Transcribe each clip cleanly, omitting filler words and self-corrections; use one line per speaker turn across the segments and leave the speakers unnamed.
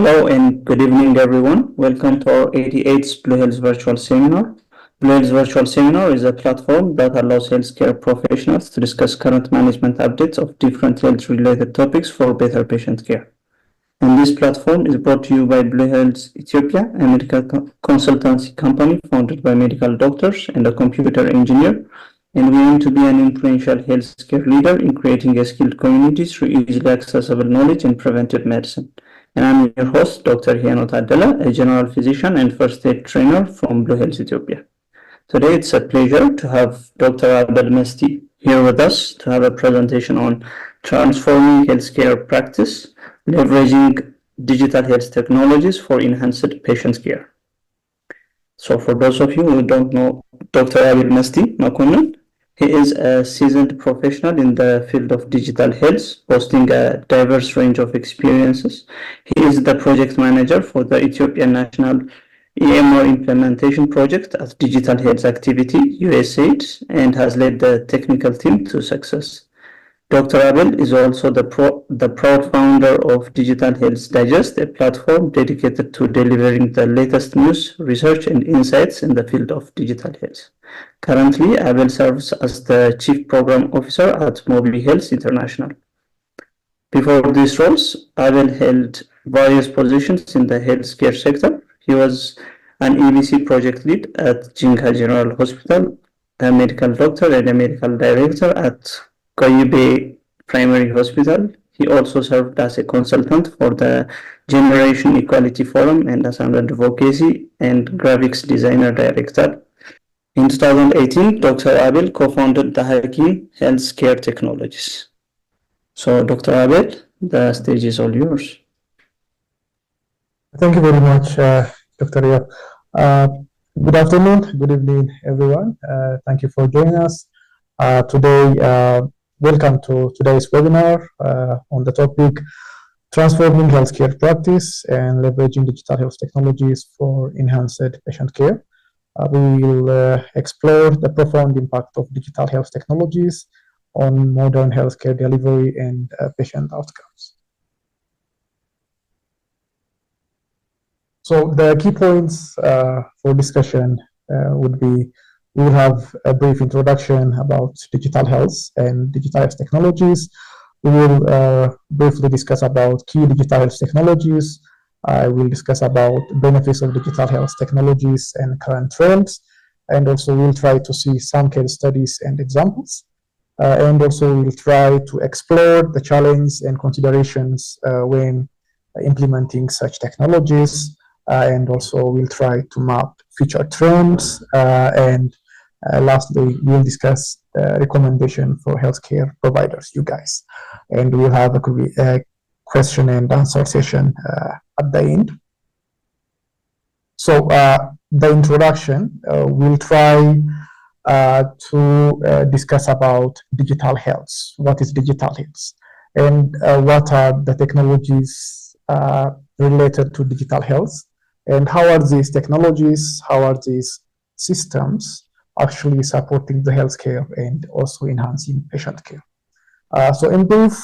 Hello and good evening, everyone. Welcome to our 88th Blue Hills Virtual Seminar. Blue Hills Virtual Seminar is a platform that allows healthcare professionals to discuss current management updates of different health-related topics for better patient care. And this platform is brought to you by Blue Hills Ethiopia, a medical consultancy company founded by medical doctors and a computer engineer. And we aim to be an influential healthcare leader in creating a skilled community through easily accessible knowledge in preventive medicine. And I'm your host, Dr. Hianot Adela, a general physician and first aid trainer from Blue Hills Ethiopia. Today, it's a pleasure to have Dr. Abel Mestie here with us to have a presentation on transforming healthcare practice, leveraging digital health technologies for enhanced patient care. So for those of you who don't know Dr. Abel Mestie Makonnen, he is a seasoned professional in the field of digital health, boasting a diverse range of experiences. He is the project manager for the Ethiopian National EMR implementation project at Digital Health Activity USAID and has led the technical team to success. Dr. Abel is also the proud founder of Digital Health Digest, a platform dedicated to delivering the latest news, research, and insights in the field of digital health. Currently, Abel serves as the Chief Program Officer at Mobile Health International. Before these roles, Abel held various positions in the healthcare sector. He was an EBC project lead at Jinka General Hospital, a medical doctor and a medical director at Koyibe Primary Hospital. He also served as a consultant for the Generation Equality Forum and as an advocacy and graphics designer director. In 2018, Dr. Abel co-founded the Hakim Healthcare Technologies. So, Dr. Abel, the stage is all yours.
Thank you very much, Dr. Ria. Good afternoon, good evening, everyone. Thank you for joining us today. Welcome to today's webinar on the topic Transforming Healthcare Practice and Leveraging Digital Health Technologies for Enhanced Patient Care. We will explore the profound impact of digital health technologies on modern healthcare delivery and patient outcomes. So the key points for discussion would be we will have a brief introduction about digital health and digital health technologies. We will briefly discuss about key digital health technologies. I will discuss about benefits of digital health technologies and current trends. And also we'll try to see some case studies and examples. And also we'll try to explore the challenges and considerations when implementing such technologies. And also we'll try to map future trends and lastly, we'll discuss recommendation for healthcare providers, you guys. And we'll have a question and answer session at the end. So the introduction, we'll try to discuss about digital health. What is digital health? And what are the technologies related to digital health? And how are these technologies, how are these systems actually supporting the healthcare and also enhancing patient care? So in brief,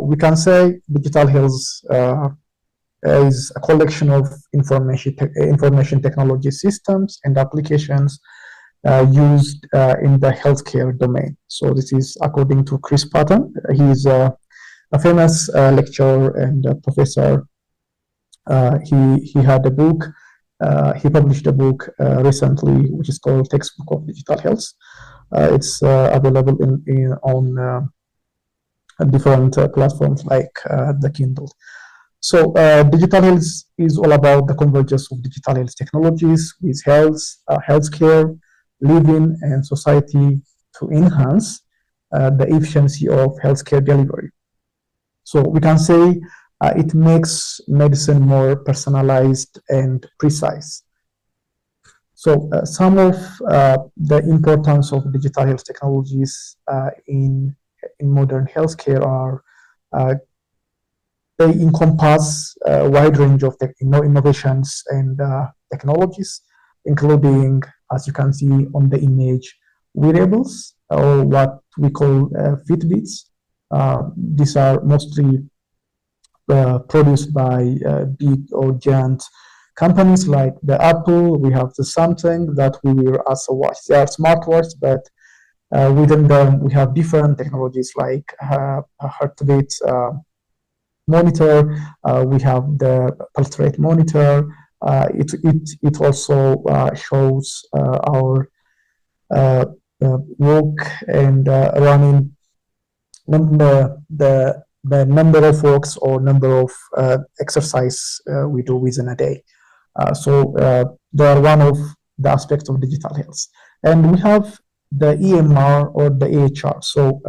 we can say digital health is a collection of information technology systems and applications used in the healthcare domain. So this is according to Chris Patton. He is a famous lecturer and professor. He had a book. He published a book recently, which is called Textbook of Digital Health. It's available on different platforms like the Kindle. So digital health is all about the convergence of digital health technologies with healthcare, living, and society to enhance the efficiency of healthcare delivery. So we can say it makes medicine more personalized and precise. So some of the importance of digital health technologies in modern healthcare are they encompass a wide range of innovations and technologies, including, as you can see on the image, wearables, or what we call Fitbits. These are mostly produced by big or giant companies like the Apple. We have the Samsung that we wear as a watch. They are smartwatches, but within them we have different technologies like a heart rate monitor. We have the pulse rate monitor. It also shows our walk and running the number of walks or number of exercise we do within a day. So they are one of the aspects of digital health. And we have the EMR or the AHR. So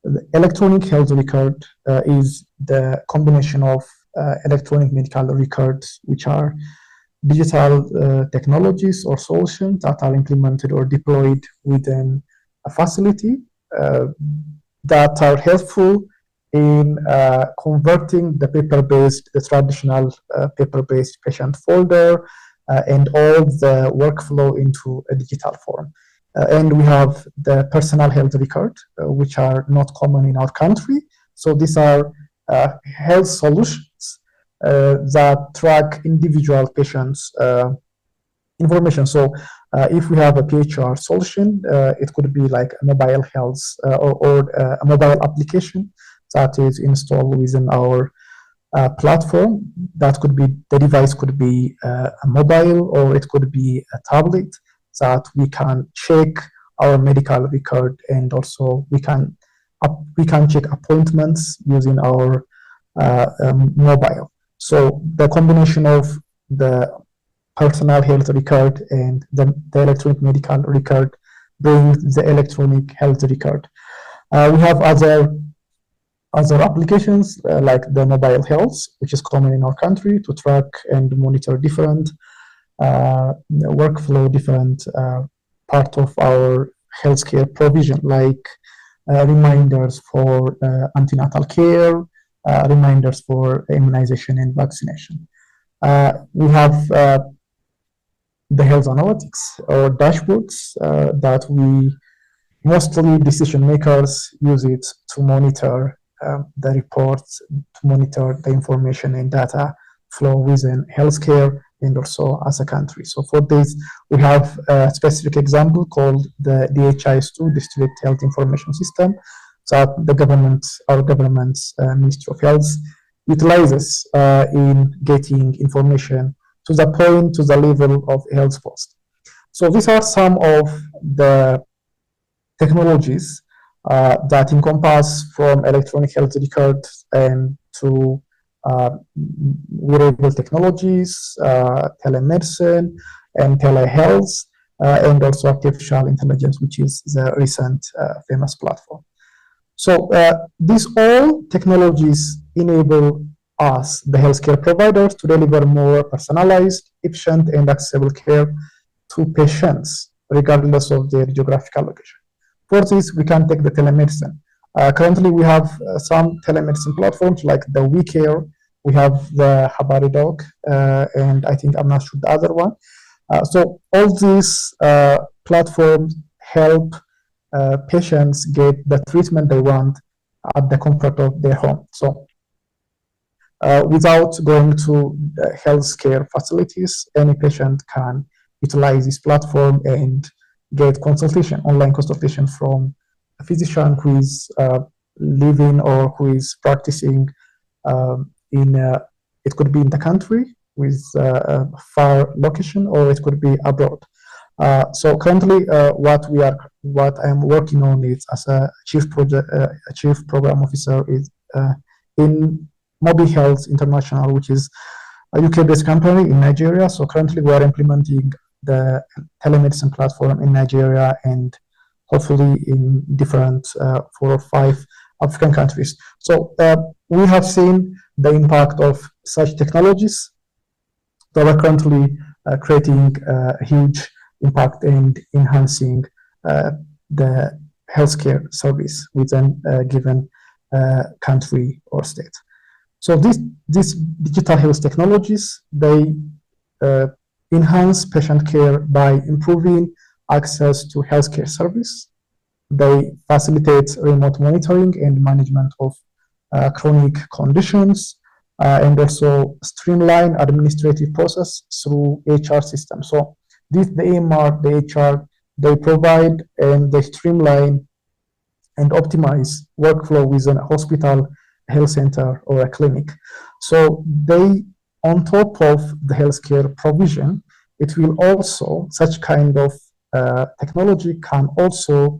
the electronic health record is the combination of electronic medical records, which are digital technologies or solutions that are implemented or deployed within a facility that are helpful in converting the traditional paper-based patient folder and all the workflow into a digital form. And we have the personal health record, which are not common in our country. So these are health solutions that track individual patients' information. So if we have a PHR solution, it could be like a mobile health or a mobile application that is installed within our platform. That could be, the device could be a mobile or it could be a tablet that we can check our medical record, and also we can check appointments using our mobile. So the combination of the personal health record and the electronic medical record brings the electronic health record. We have other applications like the mobile health, which is common in our country to track and monitor different workflow, different part of our healthcare provision, like reminders for antenatal care, reminders for immunization and vaccination. We have the health analytics or dashboards that mostly decision makers use it to monitor the reports, to monitor the information and data flow within healthcare and also as a country. So for this, we have a specific example called the DHIS2, District Health Information System, that our government's Ministry of Health utilizes in getting information to the point, to the level of health post. So these are some of the technologies that encompass from electronic health records and to wearable technologies, telemedicine, and telehealth, and also artificial intelligence, which is the recent famous platform. So these all technologies enable us, the healthcare providers, to deliver more personalized, efficient, and accessible care to patients, regardless of their geographical location. For this, we can take the telemedicine. Currently, we have some telemedicine platforms like the WeCare, we have the Habaridoc, and I think I'm not sure the other one. So all these platforms help patients get the treatment they want at the comfort of their home. So without going to healthcare facilities, any patient can utilize this platform and get online consultation from a physician who is living or who is practicing it could be in the country with a far location, or it could be abroad. So currently, what I'm working on is as a chief program officer is in Mobile Health International, which is a UK-based company in Nigeria. So currently, we are implementing the telemedicine platform in Nigeria and hopefully in different 4 or 5 African countries. So we have seen the impact of such technologies that are currently creating a huge impact and enhancing the healthcare service within a given country or state. So these digital health technologies, they enhance patient care by improving access to healthcare service. They facilitate remote monitoring and management of chronic conditions. and also streamline administrative process through HR system. So this the AMR, the HR, they provide and they streamline and optimize workflow within a hospital, health center, or a clinic. So they, on top of the healthcare provision, it will also, such kind of technology can also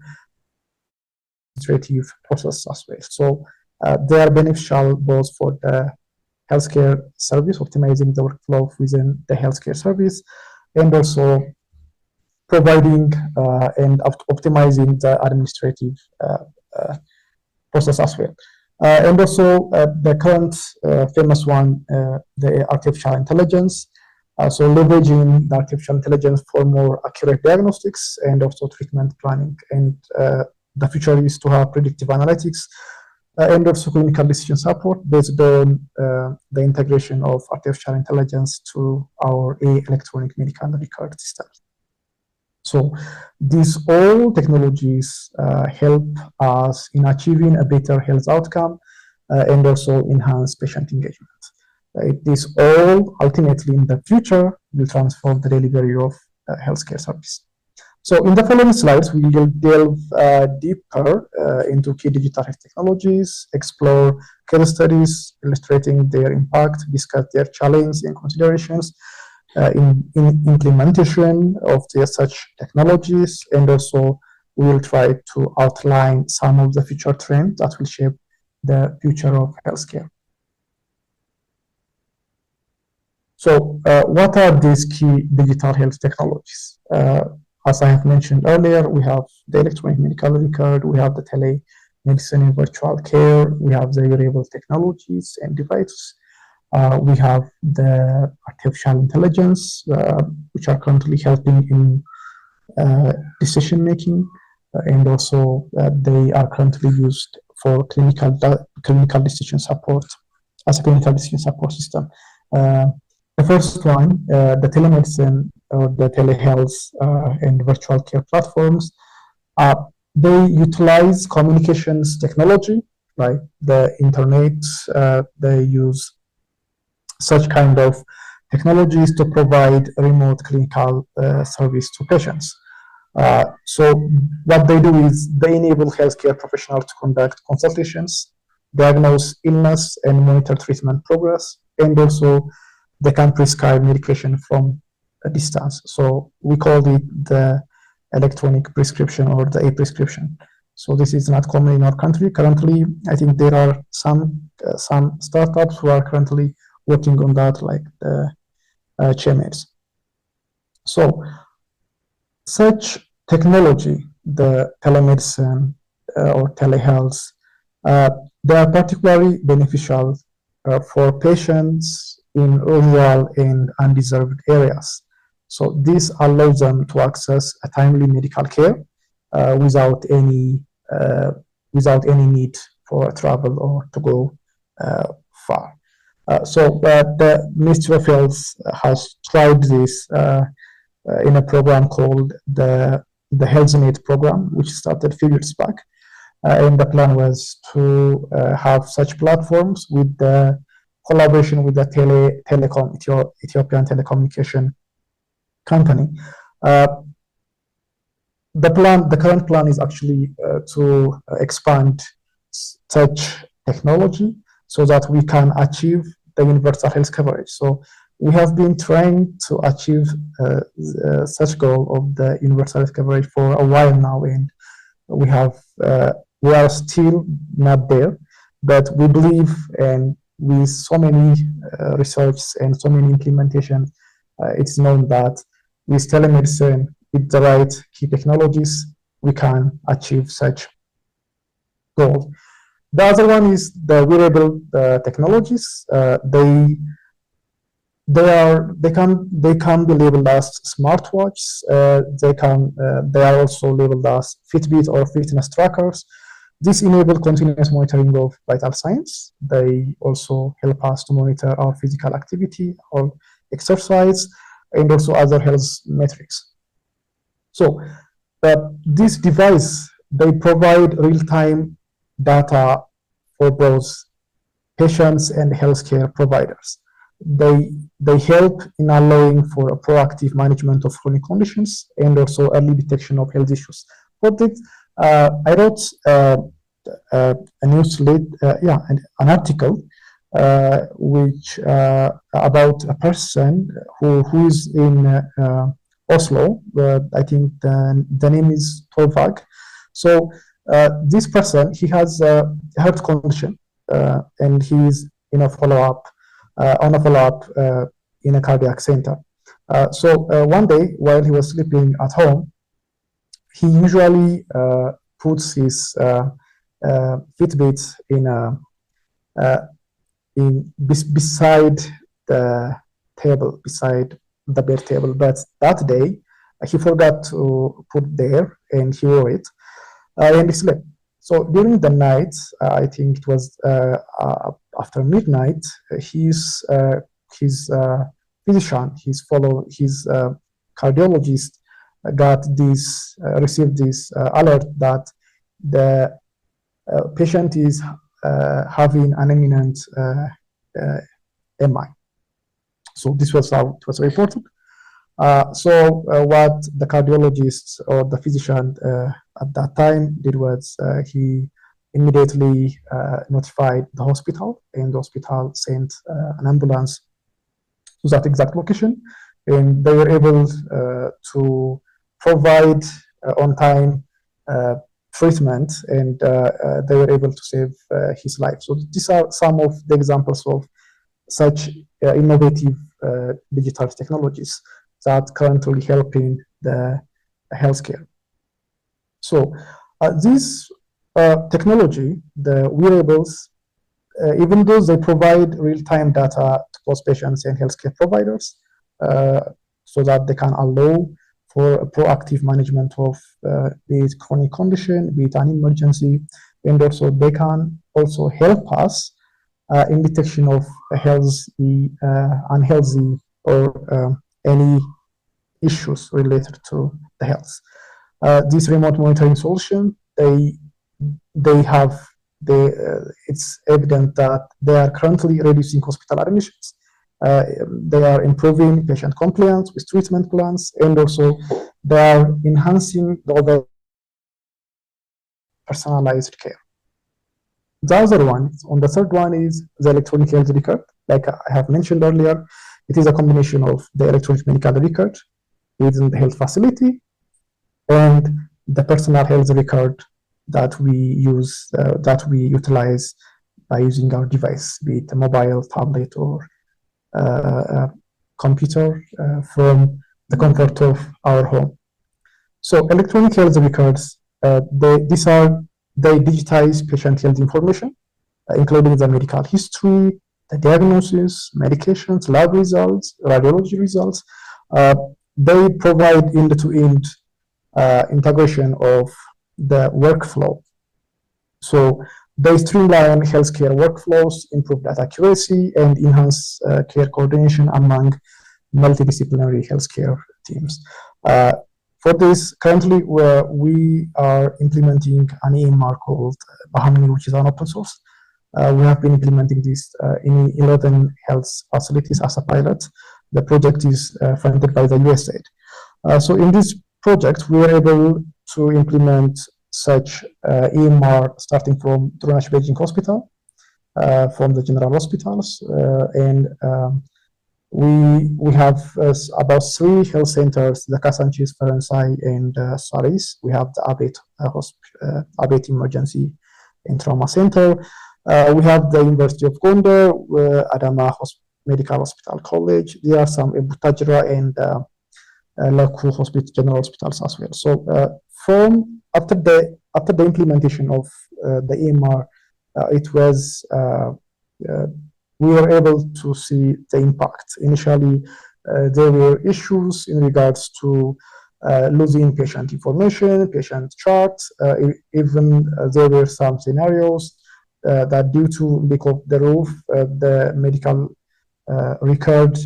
administrative process as well. So they are beneficial both for the healthcare service, optimizing the workflow within the healthcare service, and also providing and optimizing the administrative process as well. And also the current famous one, the artificial intelligence. So leveraging the artificial intelligence for more accurate diagnostics and also treatment planning. And the future is to have predictive analytics and also clinical decision support based on the integration of artificial intelligence to our electronic medical record systems. So these all technologies help us in achieving a better health outcome and also enhance patient engagement. This all ultimately in the future will transform the delivery of healthcare service. So in the following slides, we will delve deeper into key digital health technologies, explore case studies illustrating their impact, discuss their challenges and considerations in implementation of such technologies, and also we will try to outline some of the future trends that will shape the future of healthcare. So what are these key digital health technologies? As I have mentioned earlier, we have the electronic medical record, we have the telemedicine and virtual care, we have the wearable technologies and devices. We have the artificial intelligence, which are currently helping in decision making, and also they are currently used for clinical decision support as a clinical decision support system. The first one, the telemedicine or the telehealth and virtual care platforms, they utilize communications technology like the internet. They use such kind of technologies to provide remote clinical service to patients. So what they do is they enable healthcare professionals to conduct consultations, diagnose illness, and monitor treatment progress, and also they can prescribe medication from a distance. So we call it the electronic prescription or the e-prescription. So this is not common in our country. Currently, I think there are some startups who are currently working on that, like the CHMS. So such technology, the telemedicine or telehealth, they are particularly beneficial for patients in rural and undeserved areas. So this allows them to access a timely medical care without any need for travel or to go far. So the Ministry of Health has tried this in a program called the HealthNet program, which started a few years back. And the plan was to have such platforms with the collaboration with the Ethiopian telecommunication company. The current plan is actually to expand such technology so that we can achieve the universal health coverage. So we have been trying to achieve such goal of the universal health coverage for a while now, and we are still not there, but we believe, and with so many research and so many implementation, it's known that with telemedicine, with the right key technologies, we can achieve such goal. The other one is the wearable technologies. They can be labeled as smartwatches. They are also labeled as Fitbit or fitness trackers. This enables continuous monitoring of vital signs. They also help us to monitor our physical activity, or exercise, and also other health metrics. So this device, they provide real-time data for both patients and healthcare providers. They help in allowing for a proactive management of chronic conditions and also early detection of health issues. For this, I wrote a an article which about a person who is in Oslo. I think the name is Torvag. So this person, he has a heart condition, and he is in a follow-up in a cardiac center. So one day while he was sleeping at home, he usually puts his Fitbit beside the table, beside the bed table. But that day, he forgot to put there, and he wore it, and he slept. So during the night, I think it was after midnight, his physician, his cardiologist, received this alert that the patient is having an imminent MI. So this was how it was reported. What the cardiologist or the physician at that time did was he immediately notified the hospital, and the hospital sent an ambulance to that exact location, and they were able to provide on time treatment, and they were able to save his life. So these are some of the examples of such innovative digital technologies that currently helping the healthcare. So this technology, the wearables, even though they provide real-time data to both patients and healthcare providers, so that they can allow for a proactive management of this chronic condition, be it an emergency, and also they can also help us in detection of healthy, unhealthy, or any issues related to the health. This remote monitoring solution, it's evident that they are currently reducing hospital admissions. They are improving patient compliance with treatment plans, and also they are enhancing the overall personalized care. The other one, on the third one, is the electronic health record. Like I have mentioned earlier, it is a combination of the electronic medical record within the health facility and the personal health record that we use, that we utilize by using our device, be it a mobile, tablet, or computer from the comfort of our home. So electronic health records, they digitize patient health information, including the medical history, the diagnosis, medications, lab results, radiology results. They provide end-to-end integration of the workflow. So they streamline healthcare workflows, improve data accuracy, and enhance care coordination among multidisciplinary healthcare teams. For this, currently we are implementing an EMR called Bahami, which is an open source. We have been implementing this in 11 health facilities as a pilot. The project is funded by the USAID. So in this project, we were able to implement such EMR starting from Drunash Beijing Hospital, from the general hospitals, and we have about 3 health centers: the Kasanchis, Faransai, and Saris. We have the Abet Emergency and Trauma Center. We have the University of Gondar, Adama Medical Hospital College. There are some Butajra and Laku Hospital, General Hospitals as well. So from after the implementation of the EMR, it was we were able to see the impact. Initially, there were issues in regards to losing patient information, patient charts. Even there were some scenarios that due to leak of the roof, the medical record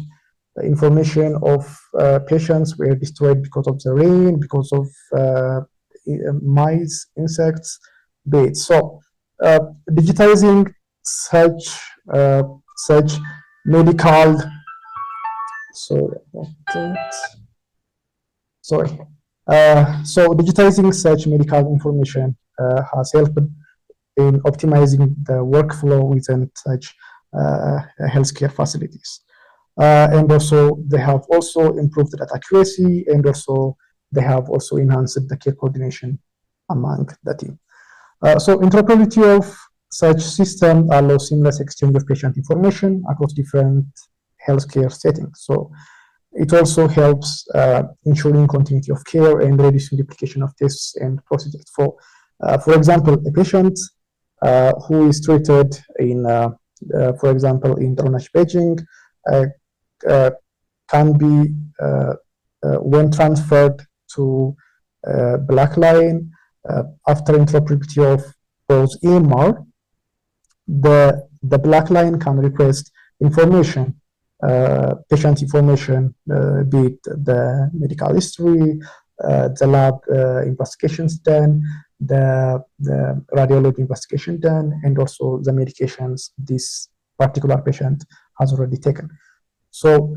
information of patients were destroyed because of the rain, because of mice, insects, baits. So digitizing such such medical, sorry about that. Sorry. So digitizing such medical information has helped in optimizing the workflow within such healthcare facilities. And also they have also improved that accuracy, and also they have also enhanced the care coordination among the team. So interoperability of such system allows seamless exchange of patient information across different healthcare settings. So it also helps ensuring continuity of care and reducing duplication of tests and procedures. For example, a patient who is treated in, for example, in Beijing, can be when transferred to Black Line after interoperability of those EMR, the Black Line can request information, patient information, be it the medical history, the lab investigations done, the radiology investigation done, and also the medications this particular patient has already taken. So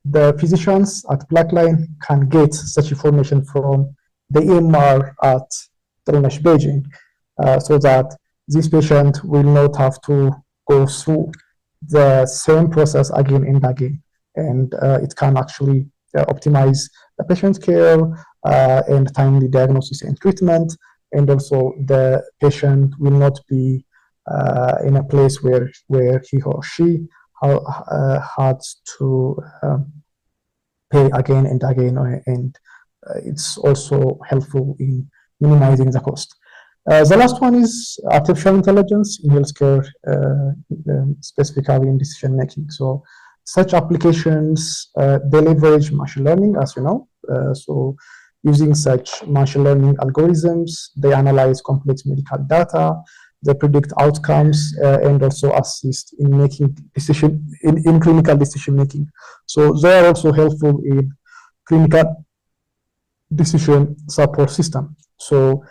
the physicians at Blackline can get such information from the EMR at Beijing, so that this patient will not have to go through the same process again and again, and it can actually optimize the patient's care and timely diagnosis and treatment, and also the patient will not be in a place where he or she had to pay again and again, and it's also helpful in minimizing the cost. The last one is artificial intelligence in healthcare, specifically in decision making. So such applications they leverage machine learning, as you know. So using such machine learning algorithms, they analyze complex medical data, they predict outcomes, and also assist in making in clinical decision making. So they are also helpful in clinical decision support system. So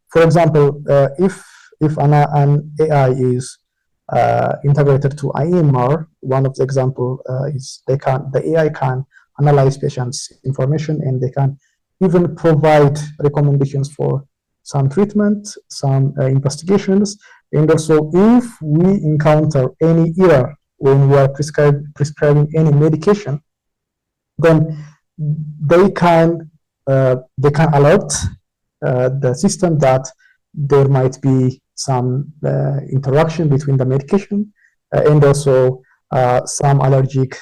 for example, if an AI is integrated to IMR, one of the example is the AI can analyze patients' information, and they can even provide recommendations for some treatment, some investigations, and also if we encounter any error when we are prescribing any medication, then they can alert the system that there might be some interaction between the medication and also some allergic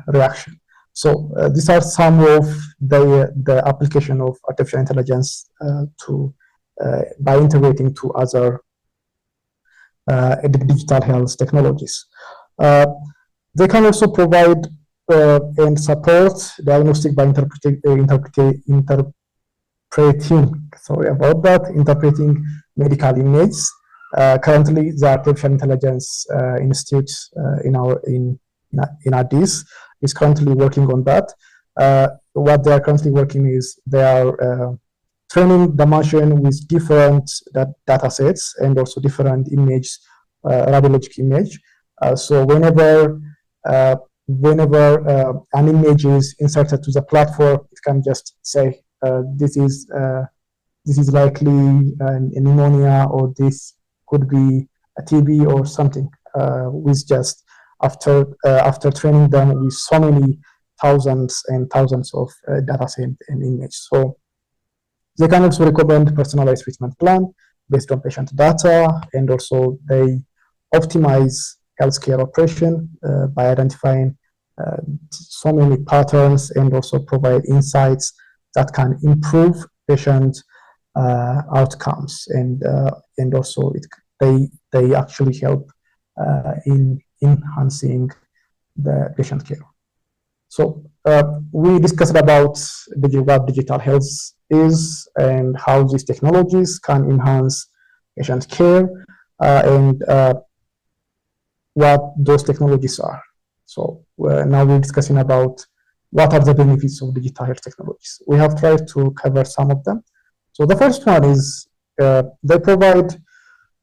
reaction. So these are some of the application of artificial intelligence by integrating to other digital health technologies. They can also provide and support diagnostic by interpreting medical images. Currently, the Artificial Intelligence Institute in Addis is currently working on that. What they are currently working is they are training the machine with different data sets and also different image, radiologic image. So whenever an image is inserted to the platform, it can just say this is likely a pneumonia, or this could be a TB or something. With just after training them with so many thousands and thousands of data set and image. So they can also recommend personalized treatment plan based on patient data, and also they optimize healthcare operation by identifying so many patterns, and also provide insights that can improve patient outcomes, and also they actually help in enhancing the patient care. So we discussed about what digital health is and how these technologies can enhance patient care, and what those technologies are. So now we're discussing about what are the benefits of digital health technologies. We have tried to cover some of them. So the first one is they provide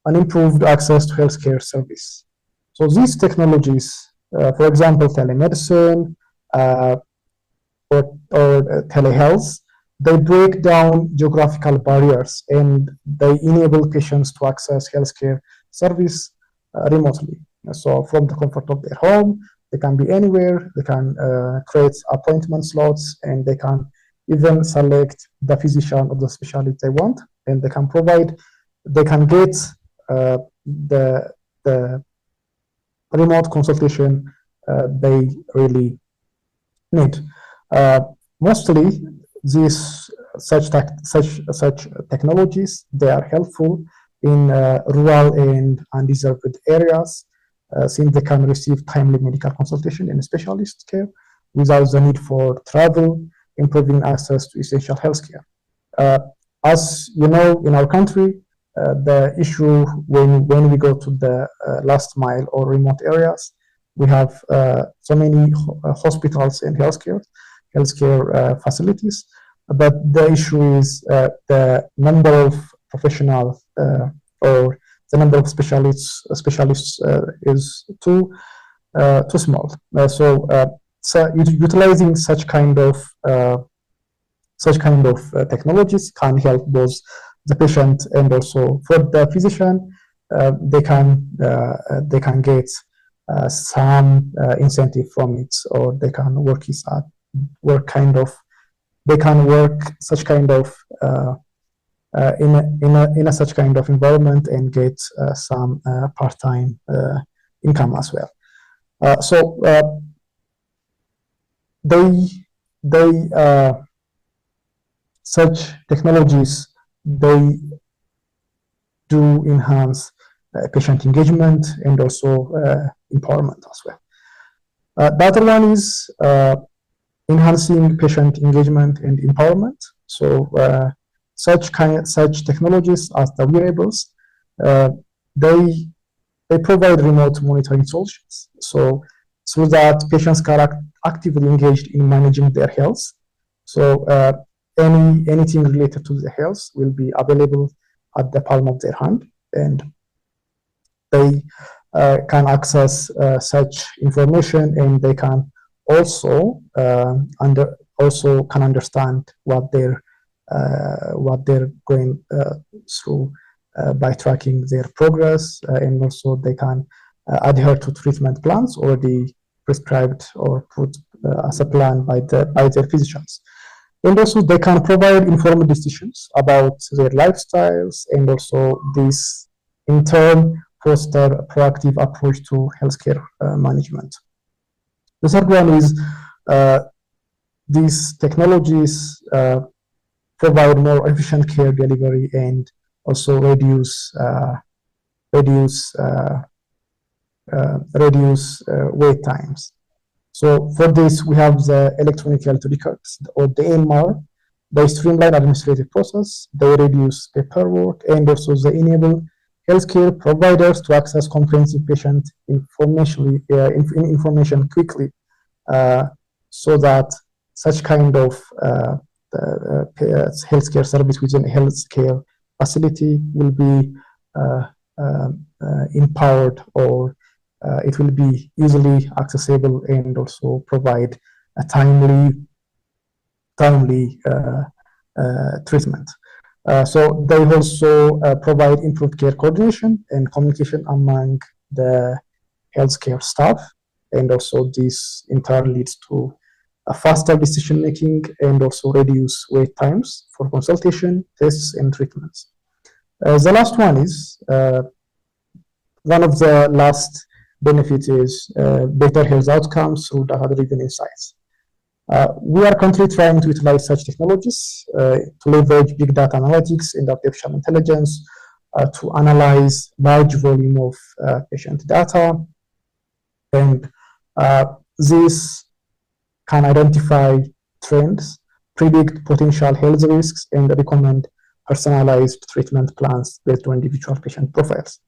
an improved access to healthcare service. So these technologies, for example, telemedicine or telehealth, they break down geographical barriers and they enable patients to access healthcare service remotely. So from the comfort of their home, they can be anywhere, they can create appointment slots, and they can even select the physician or the specialty they want, and they can get the remote consultation they really need. Mostly, these such technologies, they are helpful in rural and undeserved areas, since they can receive timely medical consultation and specialist care without the need for travel, improving access to essential healthcare. Uh, as you know, in our country, the issue when we go to the last mile or remote areas, we have so many hospitals and healthcare facilities, but the issue is the number of professionals or the number of specialists is too small. So utilizing such kind of technologies can help both the patient and also for the physician. They can get some incentive from it, or they can work such kind of in a such kind of environment and get some part-time income as well. So such technologies, they do enhance patient engagement and also empowerment as well. The other one is enhancing patient engagement and empowerment. So such technologies as the wearables, they provide remote monitoring solutions. So that patients can actively engaged in managing their health. So anything related to the health will be available at the palm of their hand, and they can access such information, and they can also understand what they're going through by tracking their progress, and also they can adhere to treatment plans already prescribed or put as a plan by their physicians. And also they can provide informed decisions about their lifestyles, and also this in turn foster a proactive approach to healthcare management. The third one is these technologies provide more efficient care delivery and also reduce wait times. So for this, we have the electronic health records, or the EMR. They streamline administrative process, they reduce paperwork, and also they enable healthcare providers to access comprehensive patient information quickly, so that such kind of healthcare service within a healthcare facility will be empowered, or it will be easily accessible and also provide a timely treatment. So they also provide improved care coordination and communication among the healthcare staff, and also this in turn leads to a faster decision making and also reduce wait times for consultation, tests, and treatments. The last one is one of the last benefits is better health outcomes through data-driven insights. We are currently trying to utilize such technologies to leverage big data analytics and artificial intelligence to analyze large volume of patient data, and this can identify trends, predict potential health risks, and recommend personalized treatment plans based on individual patient profiles.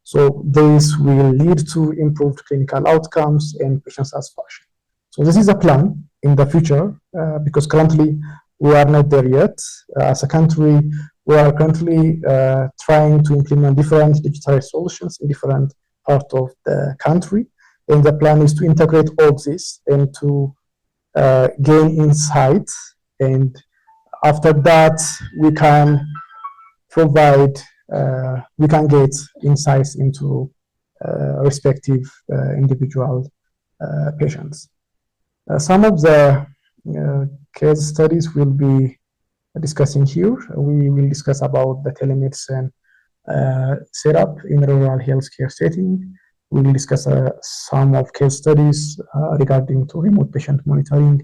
So this will lead to improved clinical outcomes and patient satisfaction. So this is a plan in the future, because currently we are not there yet. As a country, we are currently trying to implement different digital solutions in different part of the country. And the plan is to integrate all this and to gain insights. And after that, we can provide, we can get insights into respective individual patients. Some of the case studies we'll be discussing here. We will discuss about the telemedicine setup in rural healthcare setting. We will discuss some of case studies regarding to remote patient monitoring,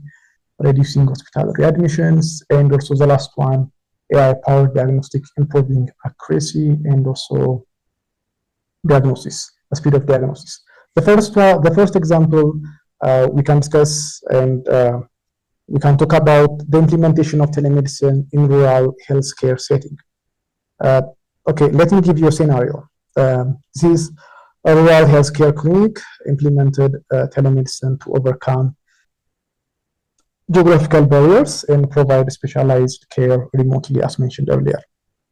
reducing hospital readmissions, and also the last one, AI-powered diagnostic, improving accuracy and also diagnosis, the speed of diagnosis. The first example we can discuss and we can talk about the implementation of telemedicine in rural healthcare setting. Okay, let me give you a scenario. This is a rural healthcare clinic implemented telemedicine to overcome geographical barriers and provide specialized care remotely, as mentioned earlier.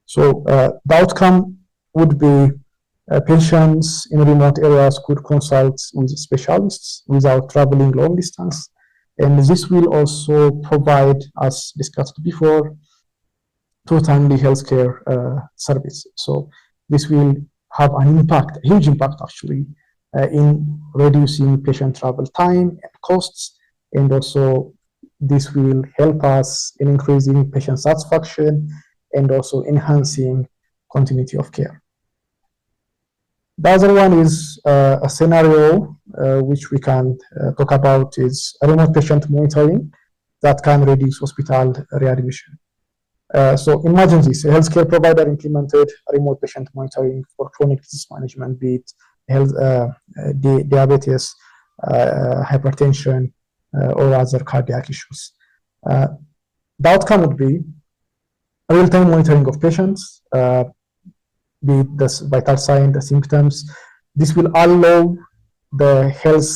So the outcome would be patients in remote areas could consult with specialists without traveling long distance. And this will also provide, as discussed before, timely healthcare service. So this will have an impact, a huge impact actually, in reducing patient travel time and costs. And also this will help us in increasing patient satisfaction and also enhancing continuity of care. The other one is a scenario which we can talk about is remote patient monitoring that can reduce hospital readmission. So imagine this, a healthcare provider implemented remote patient monitoring for chronic disease management, be it health, diabetes, hypertension, or other cardiac issues. The outcome would be real-time monitoring of patients, be it the vital sign, the symptoms. This will allow the health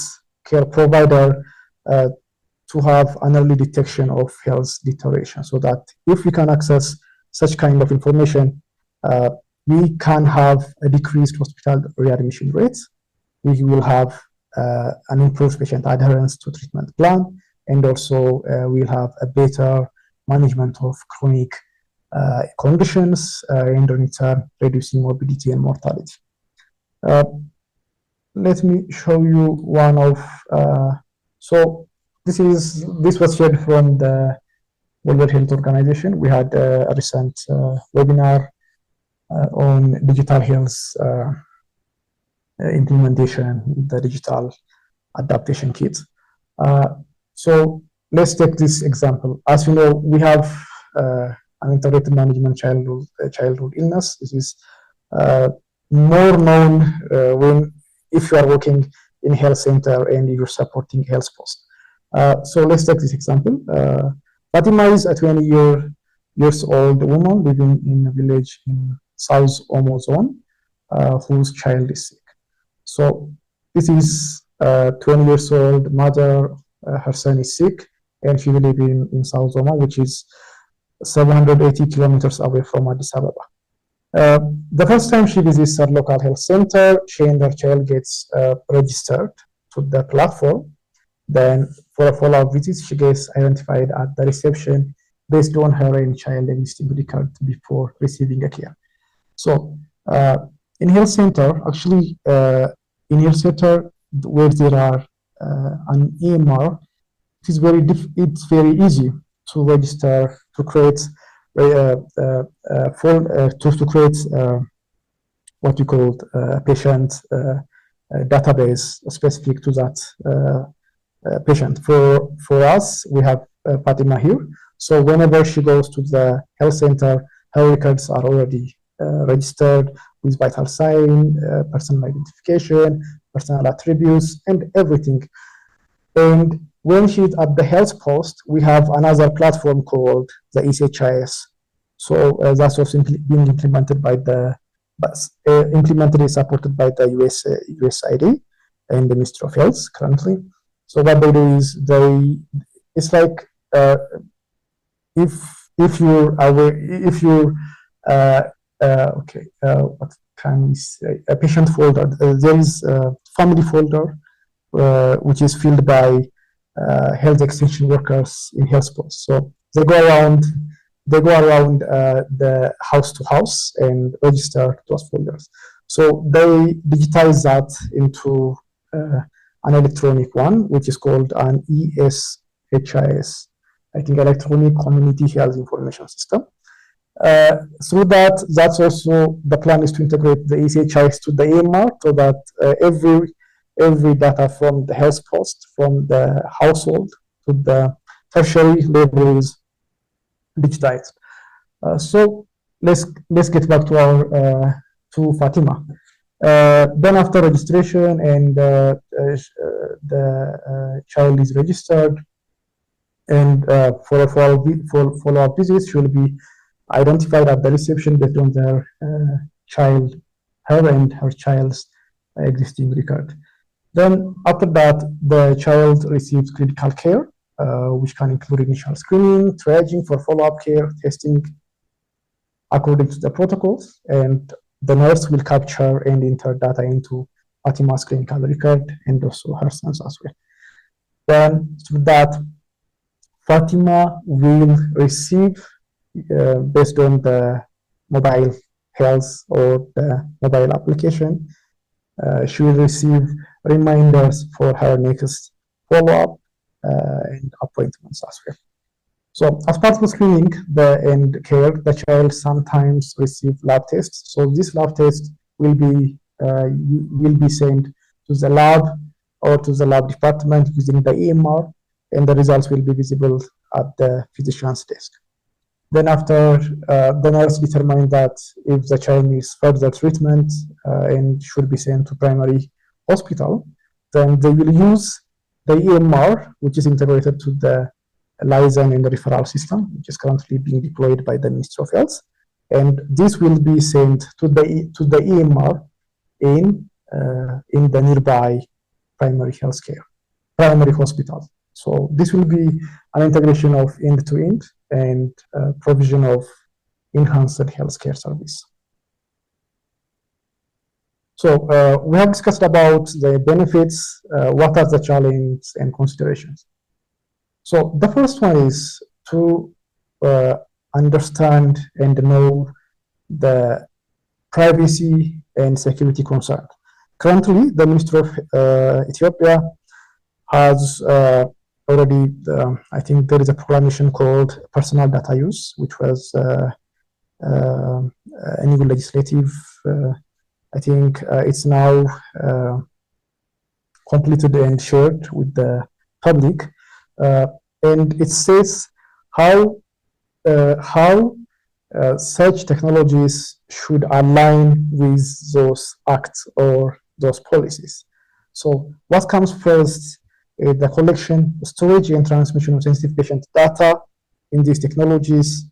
care provider to have an early detection of health deterioration, so that if we can access such kind of information, we can have a decreased hospital readmission rates. We will have an improved patient adherence to treatment plan, and also we'll have a better management of chronic conditions, and in return reducing morbidity and mortality. Let me show you one of, so this was shared from the World Health Organization. We had a recent webinar on digital health implementation, the digital adaptation kit. So let's take this example. As you know, we have an integrated management childhood illness. This is more known if you are working in a health center and you're supporting health post. So let's take this example. Fatima is a 20 years old woman living in a village in South Omo zone, whose child is sick. So this is a 20 years old mother, her son is sick, and she will live in South Omo, which is 780 kilometers away from Addis Ababa. The first time she visits her local health center, she and her child gets registered to the platform. Then for a follow-up visit, she gets identified at the reception based on her and child existing record before receiving a care. So in health center, actually in health center where there are an EMR, it's very easy to register, to create to create what we call patient database specific to that patient. For us, we have Fatima here. So whenever she goes to the health center, her records are already registered with vital sign, personal identification, personal attributes, and everything. And when she's at the health post, we have another platform called the ECHIS. So that's also being implemented by the implemented and supported by the USAID and the Ministry of Health currently. So what they do is it's like if you're aware, if you're okay, what can we say, a patient folder. There is a family folder which is filled by health extension workers in health posts. So they go around the house to house and register those folders. So they digitize that into an electronic one, which is called an ESHIS, I think Electronic Community Health Information System. Through that, that's also the plan is to integrate the ESHIS to the EMR so that every data from the health post, from the household to the tertiary level is digitized. So let's get back to our to Fatima. Then after registration and the child is registered, and for follow-up visits, she will be identified at the reception based on her and her child's existing record. Then after that, the child receives critical care, which can include initial screening, triaging for follow-up care, testing according to the protocols, and the nurse will capture and enter data into Fatima's clinical record and also her son's as well. Then through that, Fatima will receive, based on the mobile health or the mobile application, she will receive reminders for her next follow-up and appointments as well. So as part of the screening and care, the child sometimes receives lab tests. So this lab test will be sent to the lab or to the lab department using the EMR, and the results will be visible at the physician's desk. Then after the nurse determines that if the child needs further treatment and should be sent to primary hospital, then they will use the EMR, which is integrated to the liaison and the referral system, which is currently being deployed by the Ministry of Health, and this will be sent to the EMR in the nearby primary hospital. So this will be an integration of end-to-end and provision of enhanced healthcare service. So we have discussed about the benefits, what are the challenges and considerations. So the first one is to understand and know the privacy and security concerns. Currently, the Ministry of Ethiopia has already, I think there is a proclamation called personal data use, which was a new legislative, I think it's now completed and shared with the public. And it says how such technologies should align with those acts or those policies. So what comes first is the collection, storage, and transmission of sensitive patient data in these technologies.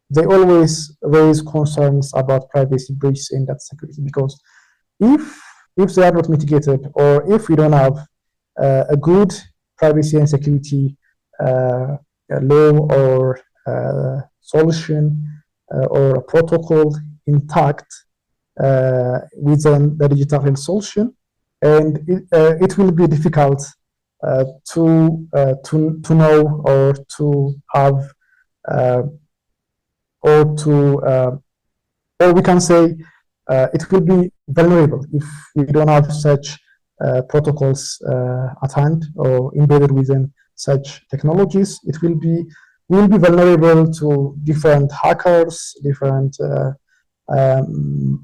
They always raise concerns about privacy breach and data security, because if they are not mitigated, or if we don't have a good privacy and security law or solution or a protocol intact within the digital health solution, and it will be difficult to know or to have or we can say it will be vulnerable if we don't have such protocols at hand or embedded within such technologies. It will be vulnerable to different hackers, different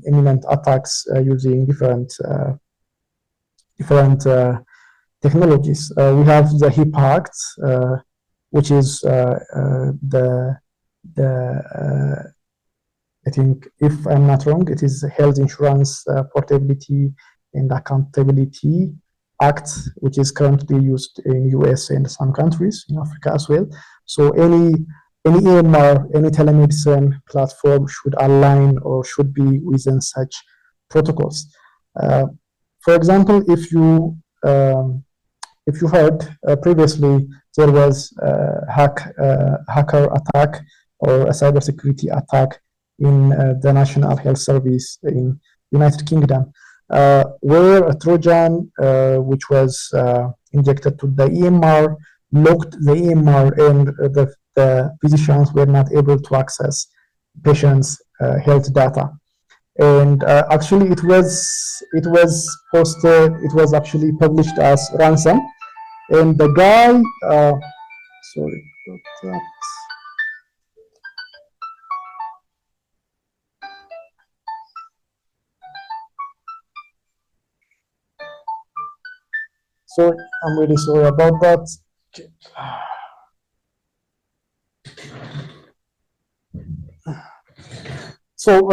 imminent attacks using different technologies. We have the HIP Act, which is I think, if I'm not wrong, it is the Health Insurance Portability and Accountability Act, which is currently used in US and some countries in Africa as well. So any EMR, any telemedicine platform should align or should be within such protocols. For example, if you heard previously, there was a hacker attack or a cybersecurity attack in the National Health Service in United Kingdom, where a Trojan, which was injected to the EMR, locked the EMR, and the physicians were not able to access patients' health data. And actually, it was posted. It was actually published as ransom, and the guy. Sorry about that. Sorry, I'm really sorry about that. Okay. So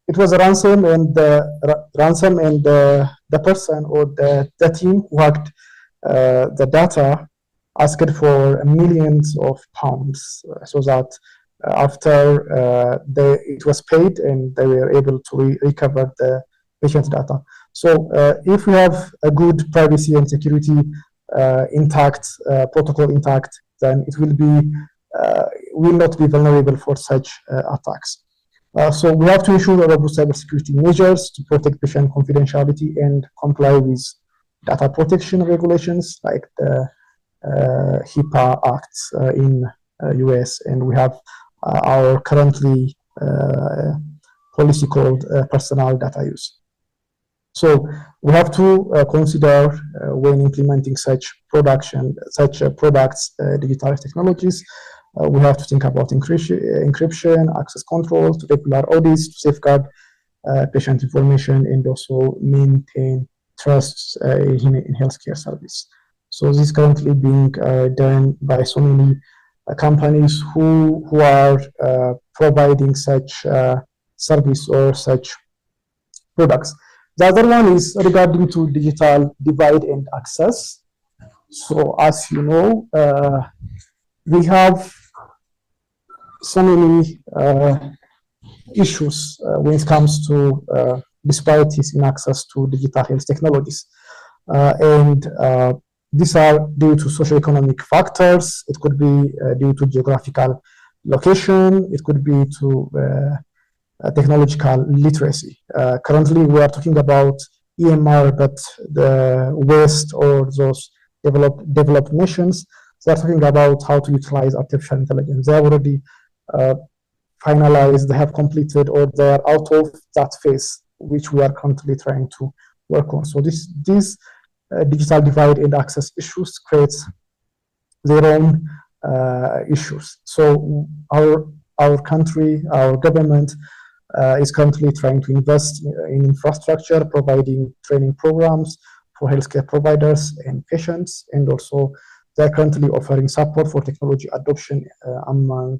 it was a ransom, and the person or the team who hacked the data asked for millions of pounds, so that after it was paid and they were able to recover the patient data. So if we have a good privacy and security intact, protocol intact, then it will not be vulnerable for such attacks. So we have to ensure robust cybersecurity measures to protect patient confidentiality and comply with data protection regulations like the HIPAA Act in US, and we have our currently policy called personal data use. So we have to consider when implementing such products, digital technologies. We have to think about encryption, access control, regular audits to safeguard patient information, and also maintain trust in healthcare service. So this is currently being done by so many companies who are providing such service or such products. The other one is regarding to digital divide and access. So as you know, we have so many issues when it comes to disparities in access to digital health technologies. And these are due to socioeconomic factors. It could be due to geographical location. It could be to technological literacy. Currently, we are talking about EMR, but the West or those developed nations, they are talking about how to utilize artificial intelligence. They have already finalized, they have completed, or they are out of that phase, which we are currently trying to work on. So these digital divide and access issues creates their own issues. So our country, our government is currently trying to invest in infrastructure, providing training programs for healthcare providers and patients, and also they're currently offering support for technology adoption among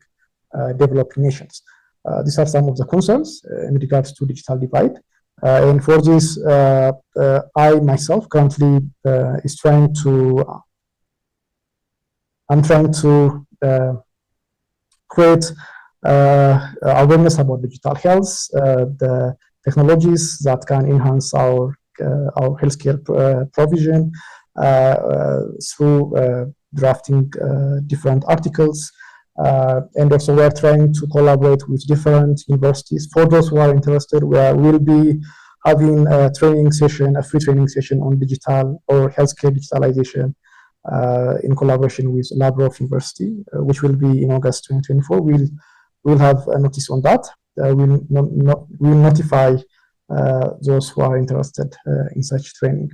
developing nations. These are some of the concerns in regards to digital divide. And for this, I myself currently I'm trying to create awareness about digital health, the technologies that can enhance our healthcare provision through drafting different articles. And also we're trying to collaborate with different universities. For those who are interested, we'll be having a training session, a free training session on digital or healthcare digitalization in collaboration with Lavrov University, which will be in August 2024. We'll have a notice on that. We'll notify those who are interested in such training.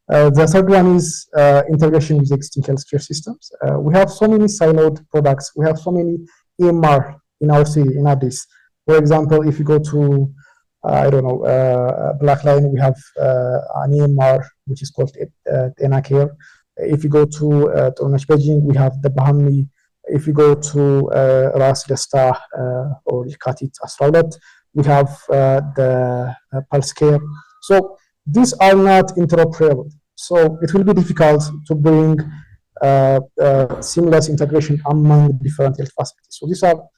The third one is integration with existing healthcare systems. We have so many siloed products. We have so many EMR in our city, in Addis. For example, if you go to, Blackline, we have an EMR, which is called Enacare. If you go to Tornash Beijing, we have the Bahami. If you go to Ras Desta or Katit Asraulat, we have the Pulse Care. So these are not interoperable. So it will be difficult to bring seamless integration among different health facilities. So these are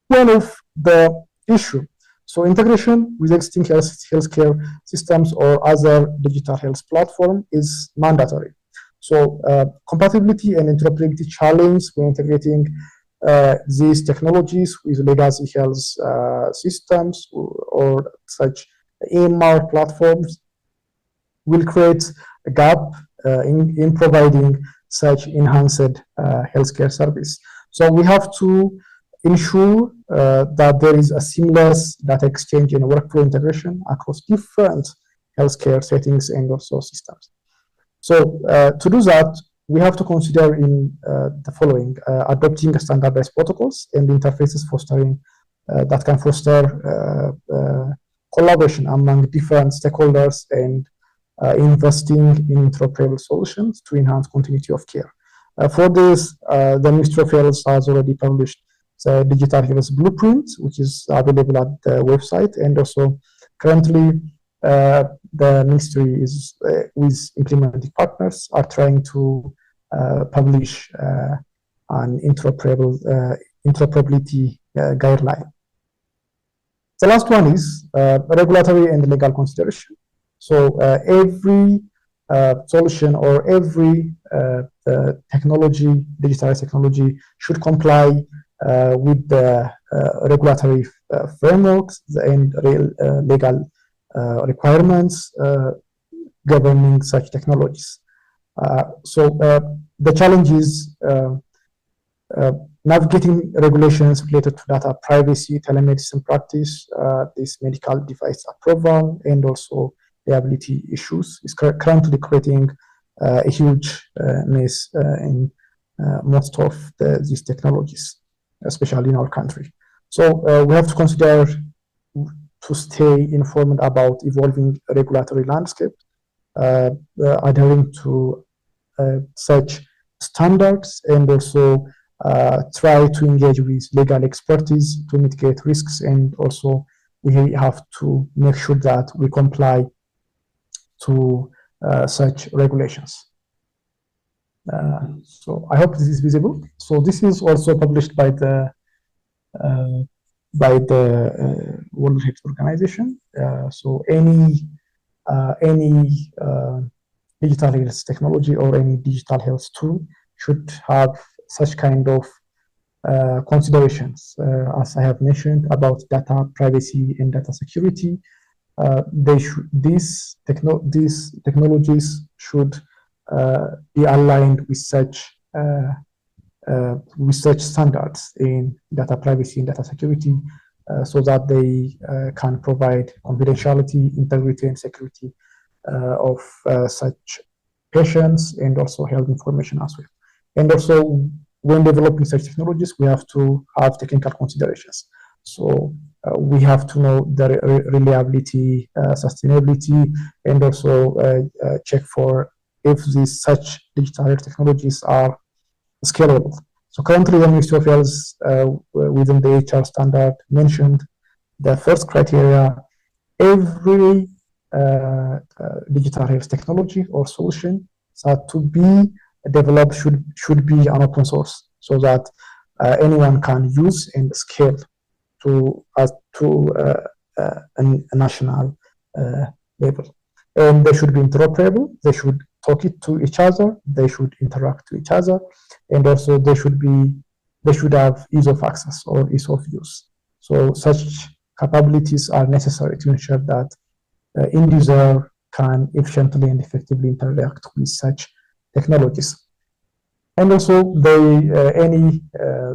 one of the issue. So integration with existing healthcare systems or other digital health platform is mandatory. So compatibility and interoperability challenge when integrating these technologies with legacy health systems or such EMR platforms will create a gap in providing such enhanced healthcare service. So we have to ensure that there is a seamless data exchange and workflow integration across different healthcare settings and also systems. So to do that, we have to consider in the following: adopting standardized protocols and interfaces fostering that can foster collaboration among different stakeholders and investing in interoperable solutions to enhance continuity of care. For this, the Ministry of Health has already published the Digital Health Blueprint, which is available at the website, and also currently the ministry is with implementing partners are trying to publish an interoperability guideline. The last one is regulatory and legal consideration. So every solution or every technology, digitalized technology, should comply with the regulatory frameworks and legal requirements governing such technologies. So the challenge is navigating regulations related to data privacy, telemedicine practice, this medical device approval, and also liability issues is currently creating a huge mess in most of these technologies, especially in our country. So we have to consider to stay informed about evolving regulatory landscape, adhering to such standards, and also try to engage with legal expertise to mitigate risks, and also we have to make sure that we comply to such regulations. So I hope this is visible. So this is also published by the World Health Organization. So any digital health technology or any digital health tool should have such kind of considerations, as I have mentioned, about data privacy and data security. These technologies should be aligned with such standards in data privacy and data security, so that they can provide confidentiality, integrity, and security of such patients and also health information as well. And also, when developing such technologies, we have to have technical considerations. So we have to know the reliability, sustainability, and also check for if these such digital health technologies are scalable. So currently, the Ministry of Health within the HR standard mentioned the first criteria: every digital health technology or solution that to be developed should be an open source, so that anyone can use and scale to a national level. And they should be interoperable. They should talk it to each other. They should interact to each other, and also they should have ease of access or ease of use. So such capabilities are necessary to ensure that end user can efficiently and effectively interact with such technologies. And also, any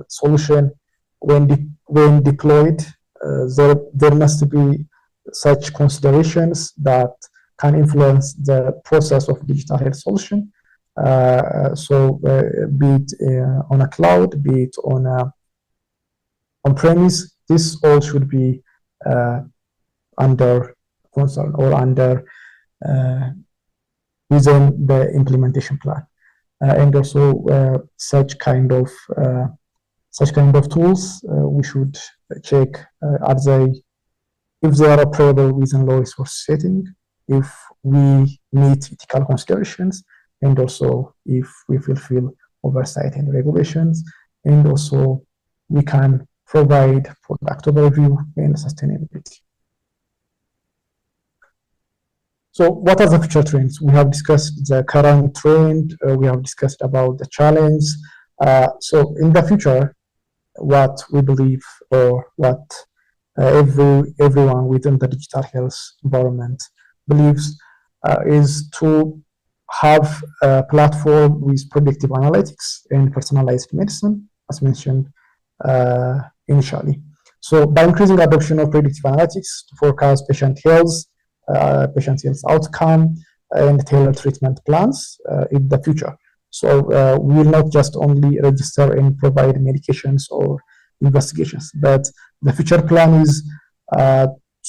solution when deployed, there must be such considerations that can influence the process of digital health solution. So be it on a cloud, be it on premise, this all should be under concern or under within the implementation plan. And also such kind of tools, we should check if they are operable within low resource setting, if we meet ethical considerations, and also if we fulfill oversight and regulations, and also we can provide product overview and sustainability. So what are the future trends? We have discussed the current trend, we have discussed about the challenge. So in the future, what we believe, or what everyone within the digital health environment believes, is to have a platform with predictive analytics and personalized medicine, as mentioned initially. So by increasing adoption of predictive analytics to forecast patient health outcome, and tailored treatment plans in the future. So we will not just only register and provide medications or investigations, but the future plan is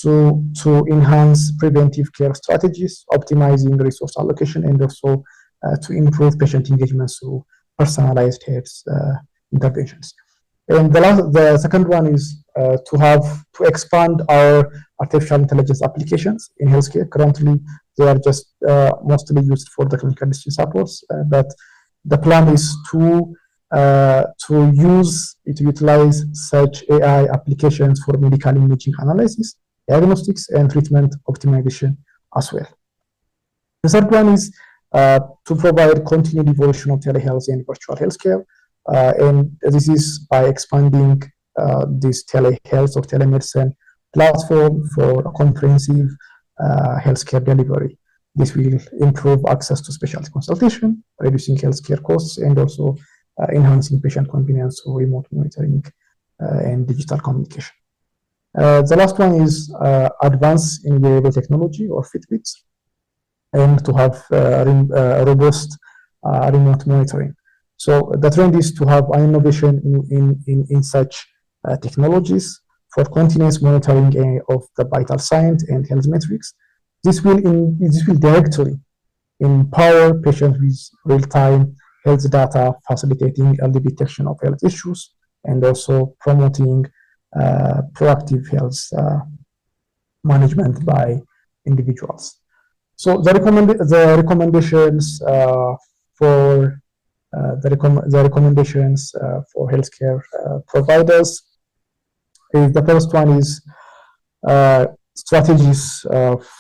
to enhance preventive care strategies, optimizing resource allocation, and also to improve patient engagement through personalized health interventions. And the second one is to expand our artificial intelligence applications in healthcare. Currently, they are just mostly used for the clinical decision supports, but the plan is to utilize such AI applications for medical imaging analysis, diagnostics, and treatment optimization as well. The third one is to provide continued evolution of telehealth and virtual healthcare. And this is by expanding this telehealth or telemedicine platform for comprehensive healthcare delivery. This will improve access to specialty consultation, reducing healthcare costs, and also enhancing patient convenience through remote monitoring and digital communication. The last one is advance in wearable technology or Fitbits, and to have robust remote monitoring. So the trend is to have an innovation in such technologies for continuous monitoring of the vital signs and health metrics. This will directly empower patients with real-time health data, facilitating early detection of health issues, and also promoting proactive health management by individuals. So the recommendations for healthcare providers is, the first one is strategies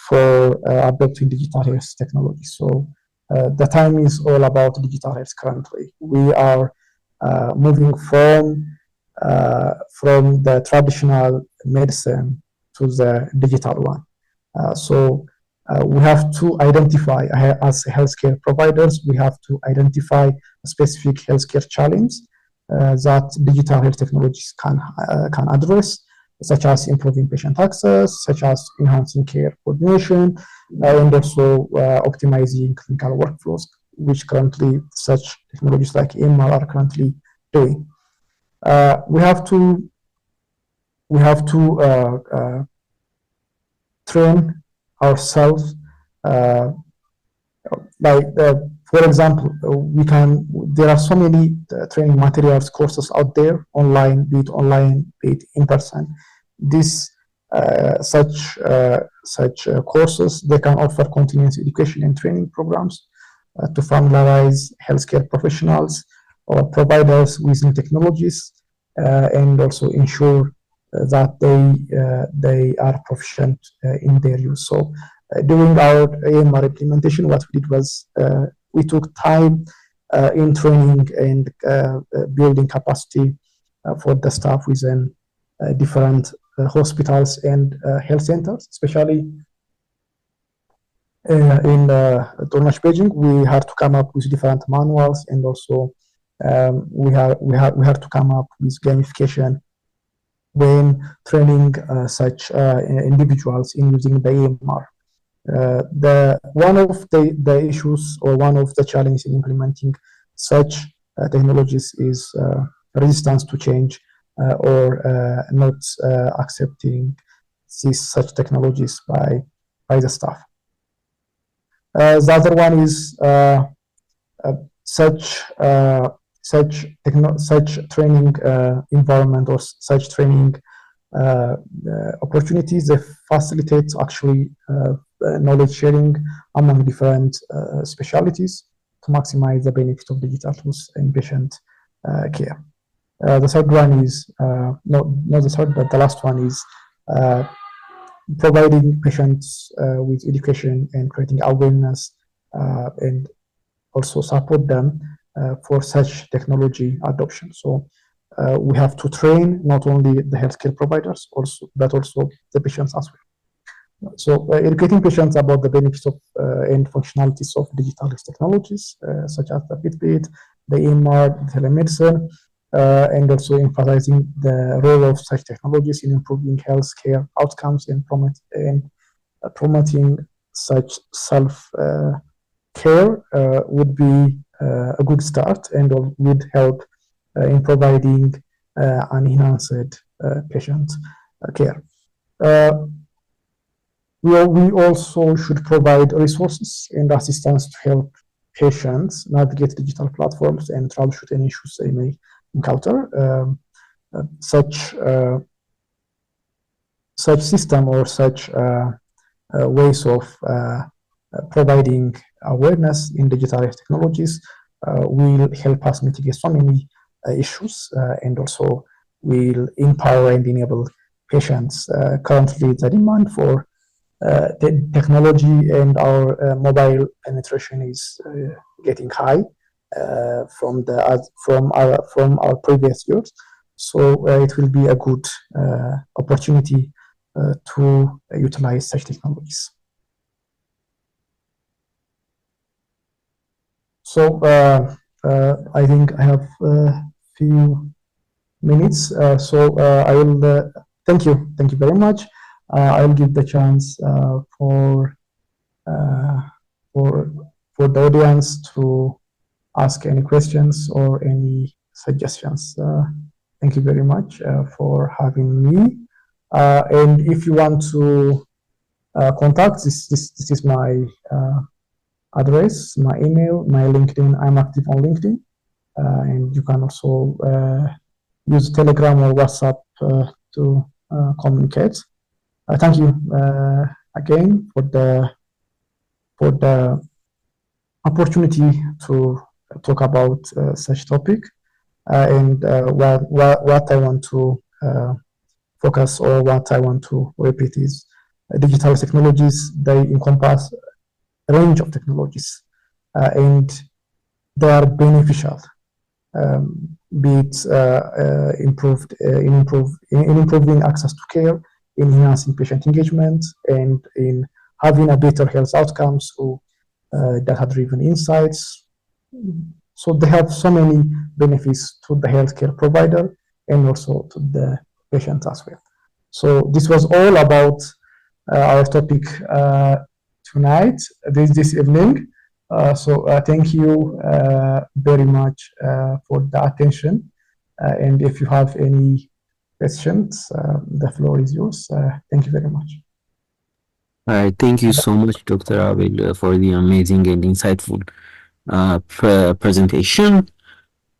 for adopting digital health technology. So the time is all about digital health currently. We are moving from the traditional medicine to the digital one. So we have to identify, as healthcare providers, we have to identify a specific healthcare challenge that digital health technologies can address, such as improving patient access, such as enhancing care coordination, and also optimizing clinical workflows, which currently such technologies like MR are currently doing. We have to train ourselves. For example, there are so many training materials, courses out there, online, be it in person. Such courses, they can offer continuous education and training programs to familiarize healthcare professionals or providers with new technologies, and also ensure that they are proficient in their use. So during our AMR implementation, what we did was we took time in training and building capacity for the staff within different hospitals and health centers, especially in Tornash, Beijing. We had to come up with different manuals, and also we had to come up with gamification when training such individuals in using the AMR. One of the issues, or one of the challenges in implementing such technologies is resistance to change, or not accepting such technologies by the staff. The other one is such training environment, or such training opportunities that facilitate actually knowledge sharing among different specialties to maximize the benefit of digital tools in patient care. The third one is, not the third, but the last one is providing patients with education and creating awareness, and also support them for such technology adoption. So we have to train not only the healthcare providers, but also the patients as well. So educating patients about the benefits of and functionalities of digital health technologies, such as the Fitbit, the EMR, telemedicine, and also emphasizing the role of such technologies in improving healthcare outcomes and promoting such self care would be a good start and would help in providing an enhanced patient care. We also should provide resources and assistance to help patients navigate digital platforms and troubleshoot any issues they may encounter. Such system or such ways of providing awareness in digital technologies will help us mitigate so many issues and also will empower and enable patients. Currently, the demand for the technology and our mobile penetration is getting high from our previous years. So it will be a good opportunity to utilize such technologies. So I think I have a few minutes. So I will thank you very much. I will give the chance for the audience to ask any questions or any suggestions. Thank you very much for having me. And if you want to contact, this is my address, my email, my LinkedIn. I'm active on LinkedIn, and you can also use Telegram or WhatsApp to communicate. Thank you again for the opportunity to talk about such topic and what I want to focus or what I want to repeat is digital technologies. They encompass a range of technologies and they are beneficial, be it in improving access to care, in enhancing patient engagement, and in having a better health outcomes or data-driven insights. So they have so many benefits to the healthcare provider and also to the patient as well. So this was all about our topic tonight, this evening. So thank you very much for the attention. And if you have any questions, the floor is yours. Thank you very much.
All right, thank you so much, Dr. Abel, for the amazing and insightful presentation.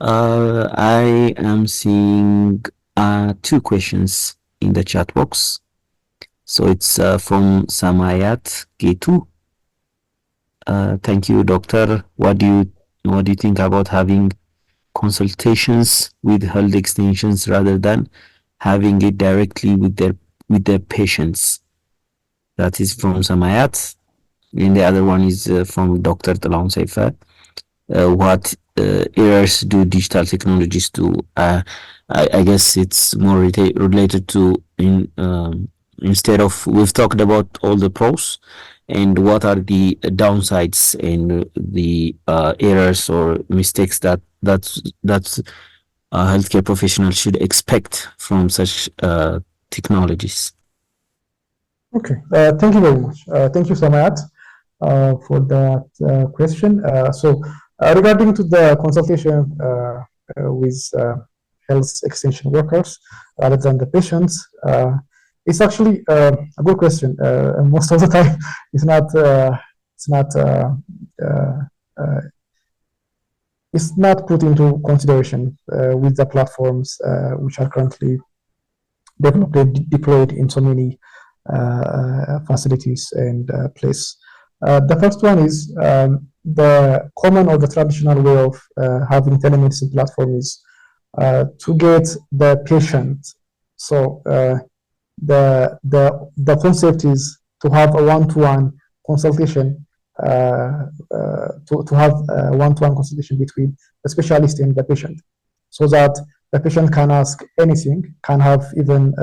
I am seeing two questions in the chat box. So it's from Samayat Ketu. Thank you, Doctor. What do you think about having consultations with health extensions rather than having it directly with their patients? That is from Samayat. And the other one is from Dr. Talaun Saifa. What errors do digital technologies do? I guess it's more related to instead of we've talked about all the pros and what are the downsides and the errors or mistakes that healthcare professionals should expect from such technologies.
Okay, thank you very much. Thank you, Samayat, for that question. So regarding to the consultation with health extension workers rather than the patients, it's actually a good question. Most of the time, it's not put into consideration with the platforms which are currently developed, deployed in so many facilities and places. The first one is the common or the traditional way of having telemedicine platform is to get the patient. So the concept is to have a one-to-one consultation, to have a one-to-one consultation between the specialist and the patient, so that The patient can ask anything, can have even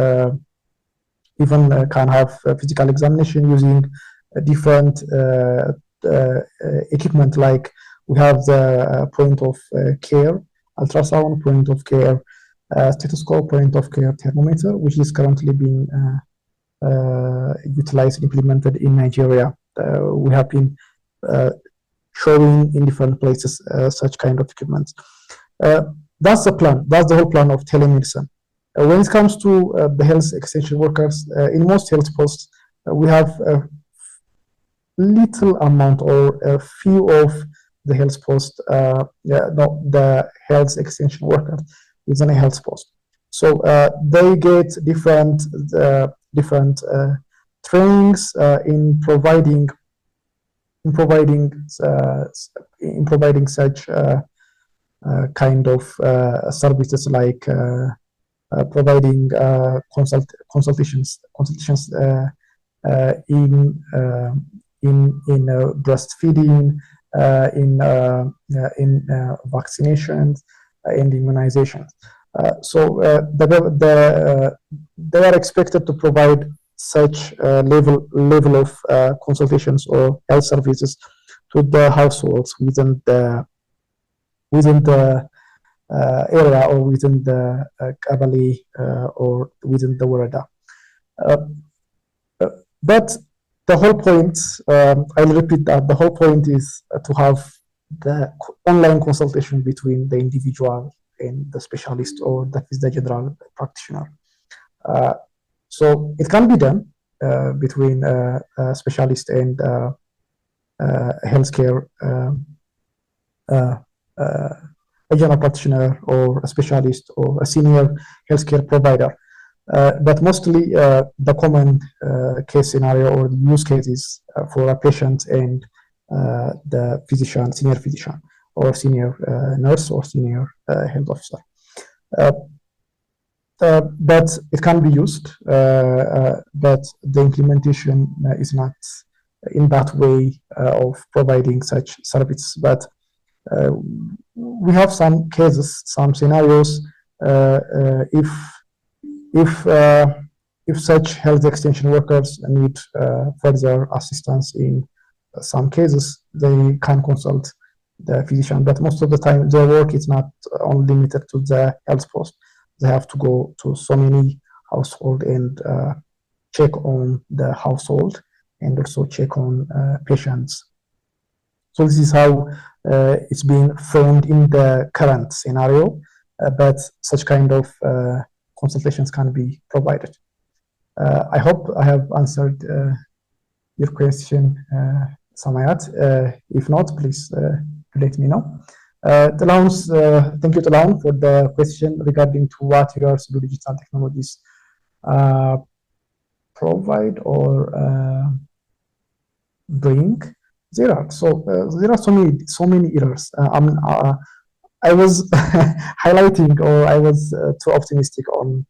can have physical examination using different equipment, like we have the point of care, ultrasound, point of care, stethoscope, point of care thermometer, which is currently being utilized, implemented in Nigeria. We have been showing in different places such kind of equipment. That's the plan. That's the whole plan of telemedicine. When it comes to the health extension workers, in most health posts, we have a little amount or a few of the health posts, the health extension workers within a health post. So they get different trainings in providing such kind of services, like providing consultations in breastfeeding, in vaccinations, and immunizations. So they are expected to provide such level of consultations or health services to the households within the area, or within the Kabali, or within the Warada. But the whole point, I'll repeat that, the whole point is to have the online consultation between the individual and the specialist, or that is the general practitioner. So it can be done between a specialist and healthcare, a general practitioner, or a specialist, or a senior healthcare provider. But mostly the common case scenario or the use cases for a patient and the physician, senior physician, or senior nurse, or senior health officer. But it can be used, but the implementation is not in that way of providing such service. But we have some cases, some scenarios, if such health extension workers need further assistance in some cases, they can consult the physician. But most of the time, their work is not only limited to the health post. They have to go to so many households and check on the household, and also check on patients. So this is how it's being framed in the current scenario, but such kind of consultations can be provided. I hope I have answered your question, Samayat. If not, please let me know. Thank you, Talaun, for the question regarding to what your digital technologies provide or bring. There are so many errors. I was highlighting, or I was too optimistic on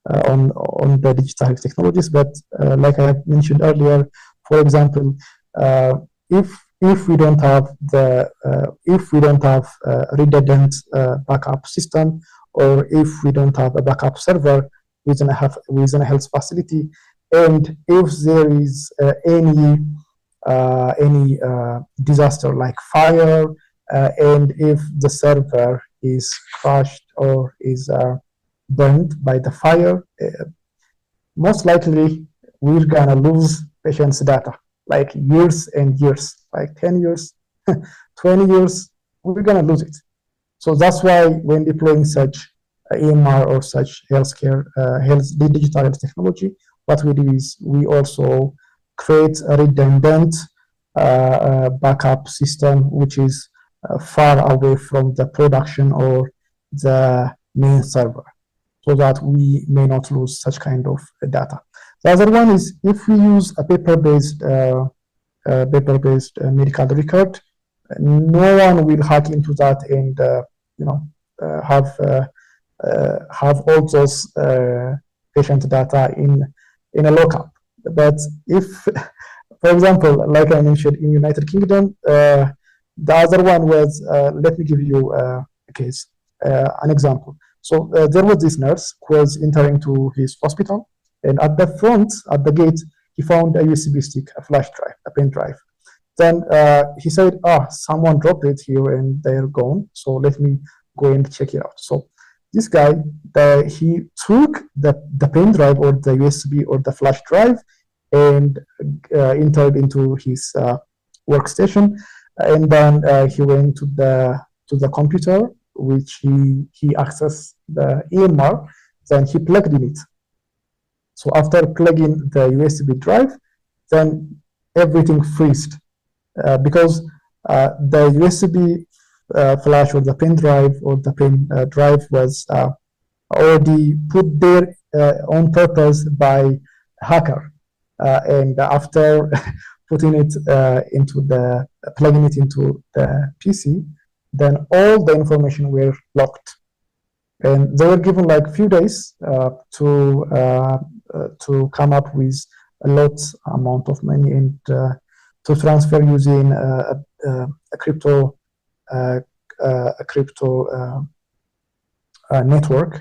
the digital technologies, but like I have mentioned earlier, for example, if we don't have redundant backup system, or if we don't have a backup server within a health facility, and if there is any disaster like fire, and if the server is crushed or is burned by the fire, most likely we're gonna lose patients' data, like years and years, like 10 years, 20 years, we're gonna lose it. So that's why when deploying such EMR or such healthcare, digital health technology, what we do is we also create a redundant backup system, which is far away from the production or the main server, so that we may not lose such kind of data. The other one is, if we use a paper-based medical record, no one will hack into that and have all those patient data in a lockup. But if, for example, like I mentioned in United Kingdom, the other one was, let me give you a case, an example. So there was this nurse who was entering to his hospital, and at the front, at the gate, he found a USB stick, a flash drive, a pen drive. Then he said, someone dropped it here and they're gone. So let me go and check it out. So this guy, he took the pen drive or the USB or the flash drive and entered into his workstation. And then he went to the computer, which he accessed the EMR. Then he plugged in it. So after plugging the USB drive, then everything freezed. Because the USB flash or the pen drive or the pen drive was already put there on purpose by a hacker. And after putting it plugging it into the PC, then all the information were locked. And they were given like a few days to come up with a lot amount of money and to transfer using a crypto network,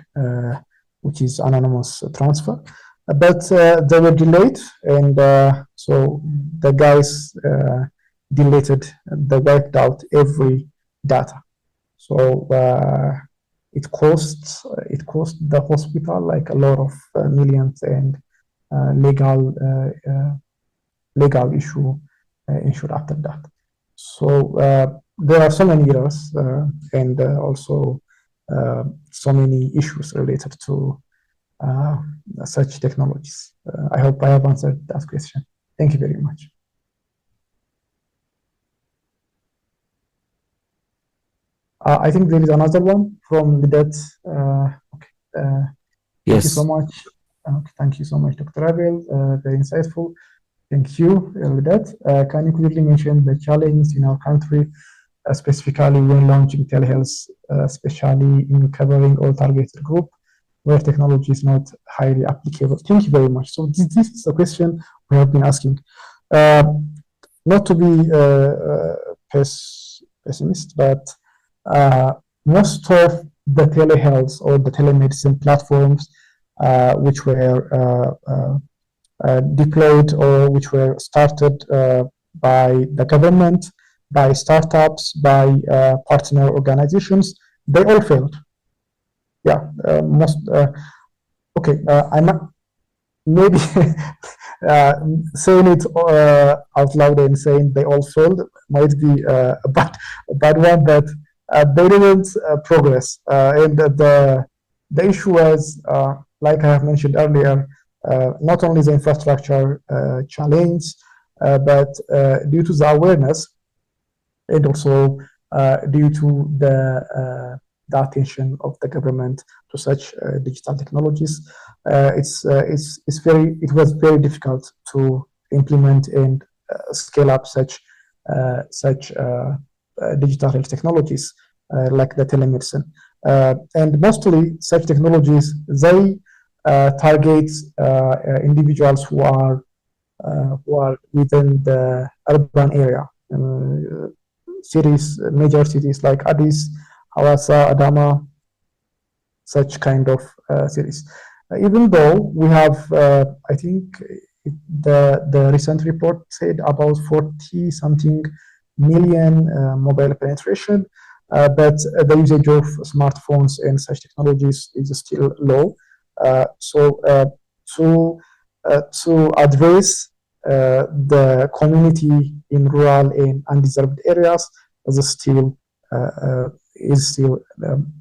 which is anonymous transfer. But they were delayed, and so the guys deleted, they wiped out every data. So it cost the hospital like a lot of millions and legal issue ensued after that. So there are so many errors and also so many issues related to such technologies. I hope I have answered that question. Thank you very much. I think there is another one from the debt. Okay. Thank you so much. Thank you so much, Dr. Abel. Very insightful. Thank you, Elvedette. Can you clearly mention the challenge in our country, specifically when launching telehealth, especially in covering all targeted group, where technology is not highly applicable? Thank you very much. So this is a question we have been asking. Not to be pessimist, but most of the telehealth or the telemedicine platforms which were deployed or which were started by the government, by startups, by partner organizations, they all failed. Yeah, okay, I'm not maybe saying it out loud and saying they all failed might be a bad one, but they didn't progress. And the issue was, like I have mentioned earlier, not only the infrastructure challenge, but due to the awareness and also due to the attention of the government to such digital technologies, it was very difficult to implement and scale up such digital health technologies like the telemedicine. And mostly such technologies, they target individuals who are within the urban area, cities, major cities like Addis, Hawassa, Adama, such kind of cities. Even though we have, I think the recent report said about 40 something million mobile penetration, but the usage of smartphones and such technologies is still low. So to address the community in rural and undeserved areas is still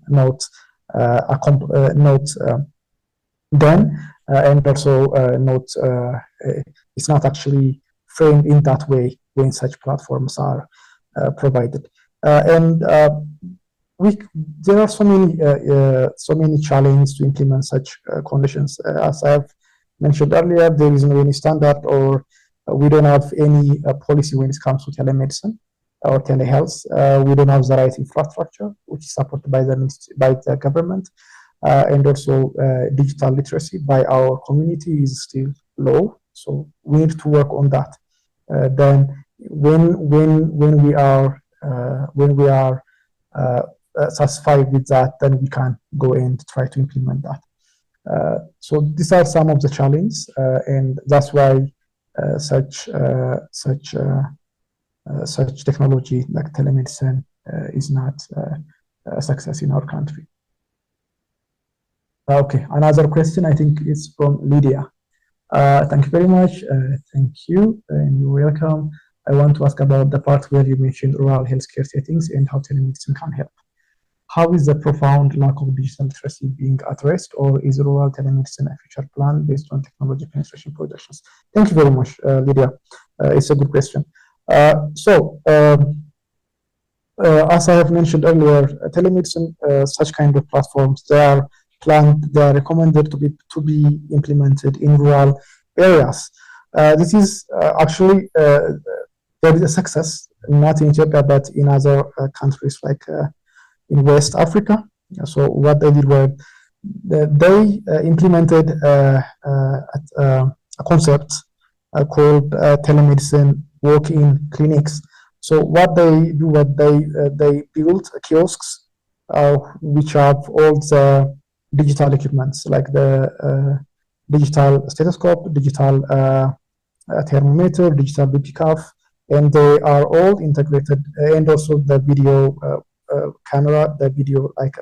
not done, and also it's not actually framed in that way when such platforms are provided. And there are so many challenges to implement such conditions. As I have mentioned earlier, there is no any standard, or we don't have any policy when it comes to telemedicine or telehealth. We don't have the right infrastructure, which is supported by the government, and also digital literacy by our community is still low. So we need to work on that. Then when we are satisfied with that, then we can go and try to implement that. So these are some of the challenges, and that's why such technology like telemedicine is not a success in our country. Okay, another question I think is from Lydia. Thank you very much. Thank you, and you're welcome. I want to ask about the part where you mentioned rural healthcare settings and how telemedicine can help. How is the profound lack of digital literacy being addressed, or is rural telemedicine a future plan based on technology penetration projections? Thank you very much, Lydia. It's a good question. As I have mentioned earlier, telemedicine, such kind of platforms, they are planned, they are recommended to be implemented in rural areas. This is actually there is a success, not in Ethiopia, but in other countries like in West Africa. So what they did was they implemented a concept called telemedicine walk-in clinics. So what they do, they build kiosks which have all the digital equipments like the digital stethoscope, digital thermometer, digital BP cuff, and they are all integrated, and also the video camera, the video like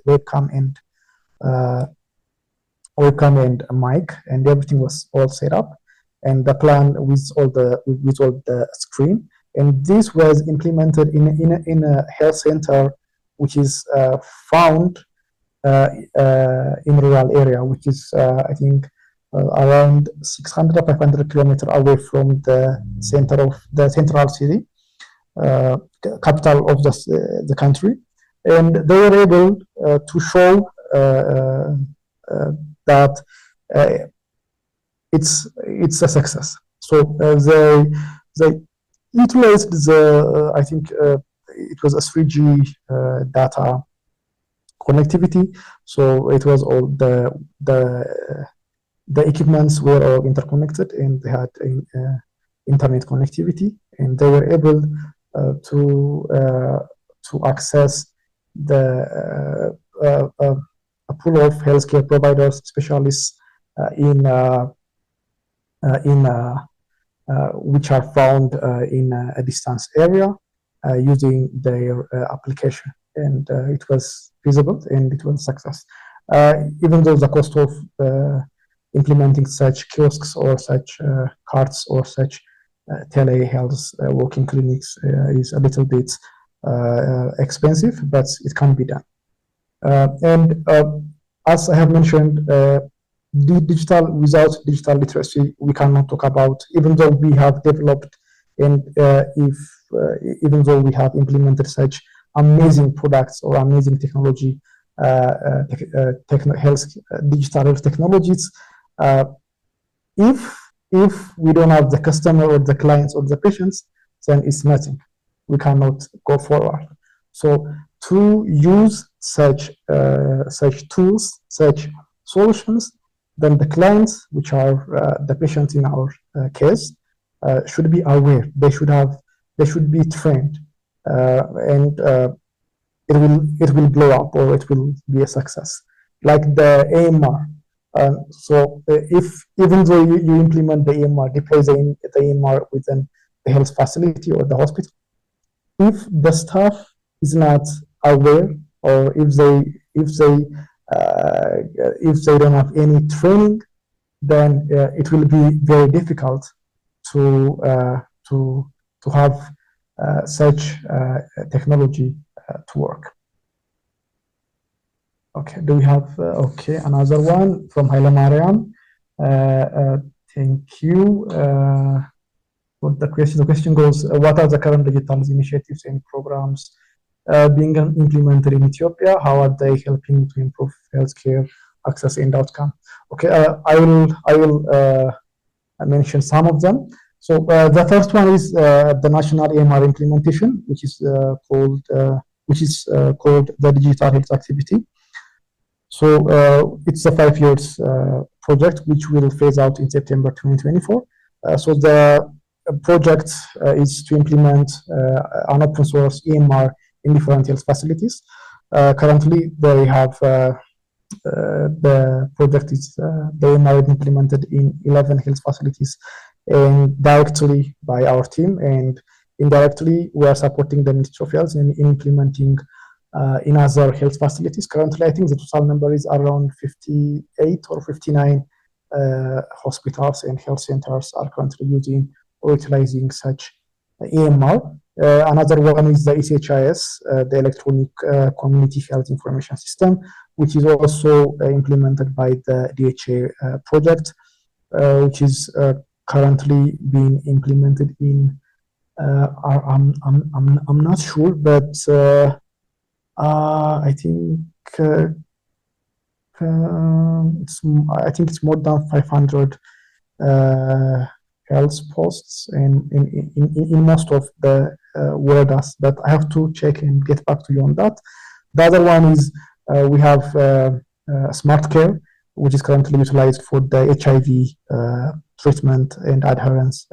webcam and a mic, and everything was all set up, and the plan with all the screen. And this was implemented in a health center which is found in rural area, which is I think around 600 or 500 kilometers away from the center of the central city, capital of the country, and they were able to show that it's a success. So they utilized the I think it was a 3G data connectivity. So it was all the equipments were all interconnected, and they had internet connectivity, and they were able to access the a pool of healthcare providers, specialists which are found in a distance area using their application, and it was feasible and it was a success. Even though the cost of implementing such kiosks or such carts or such telehealth walking clinics is a little bit expensive, but it can be done. And as I have mentioned, without digital literacy, we cannot talk about, even though we have developed and even though we have implemented such amazing products or amazing technology, digital health technologies, if we don't have the customer or the clients or the patients, then it's nothing. We cannot go forward. So to use such tools, such solutions, then the clients, which are the patients in our case, should be aware. They should be trained, and it will blow up, or it will be a success, like the AMR. So if even though you implement the AMR, deploy the AMR within the health facility or the hospital, if the staff is not aware, or if they don't have any training, then it will be very difficult to have such technology to work. Okay, do we have okay, another one from Haile Mariam? Thank you for the question. The question goes, what are the current digital initiatives and programs being implemented in Ethiopia? How are they helping to improve healthcare access and outcome? Okay, I will mention some of them. So the first one is the national AMR implementation, which is called the digital health activity. So it's a 5 years project which will phase out in September 2024. So the project is to implement an open source EMR in different health facilities. Currently, they have the project is they now implemented in 11 health facilities, and directly by our team, and indirectly we are supporting the Ministry of Health in implementing in other health facilities. Currently, I think the total number is around 58 or 59 hospitals and health centers are currently using or utilizing such EMR. Another one is the ECHIS, the Electronic Community Health Information System, which is also implemented by the DHA project, which is currently being implemented in. I'm not sure, but I think it's more than 500 health posts and in most of the worlds, but I have to check and get back to you on that. The other one is we have Smart Care, which is currently utilized for the HIV treatment and adherence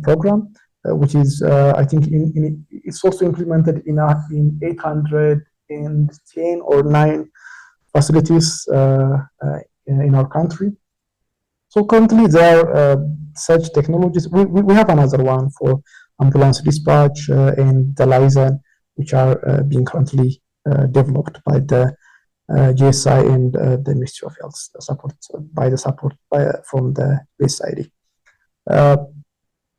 program, which is I think it's also implemented in 810 or 9 facilities in our country. So currently there are such technologies. We have another one for ambulance dispatch and the LISA, which are being currently developed by the GSI and the Ministry of Health, support from the BSID.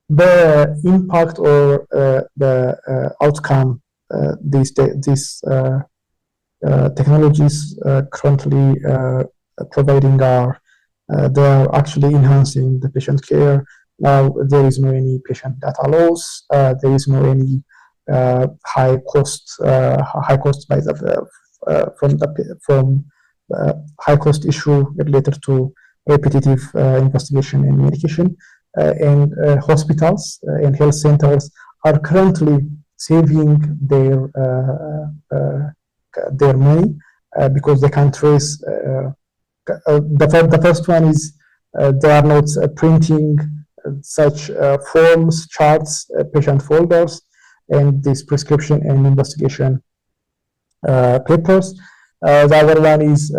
The impact or the outcome these technologies currently providing are they are actually enhancing the patient care. Now there is no any patient data loss. There is no any high cost by the from high cost issue related to repetitive investigation and medication. And hospitals and health centers are currently saving their money because they can trace. The first one is they are not printing such forms, charts, patient folders, and this prescription and investigation papers. The other one is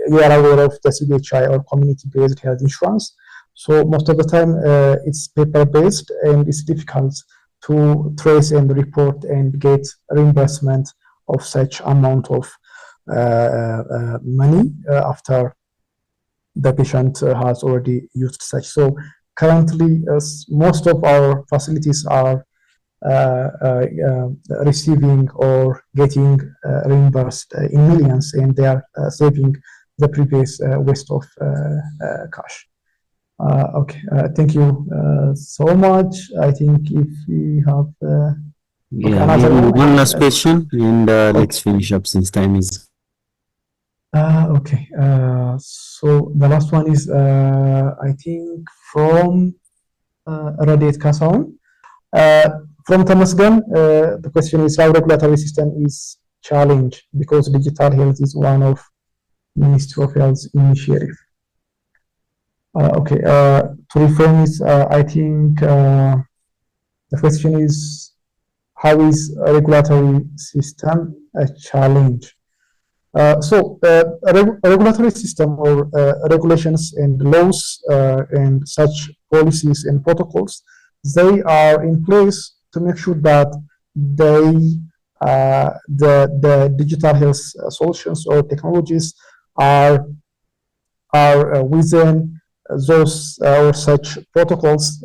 you are aware of the CBHI or community-based health insurance. So most of the time it's paper-based and it's difficult to trace and report and get reimbursement of such amount of money after the patient has already used such. So currently most of our facilities are receiving or getting reimbursed in millions, and they are saving the previous waste of cash. Okay, thank you so much. I think if we have
one last question, and let's finish up since time is.
Okay, so the last one is I think from Radiate Kasaon. From Tamasgan, the question is how regulatory system is challenged because digital health is one of Ministry of Health initiative. Okay, to reframe this, I think the question is how is a regulatory system a challenge? So a regulatory system or regulations and laws and such policies and protocols, they are in place to make sure that they the digital health solutions or technologies are within those or such protocols,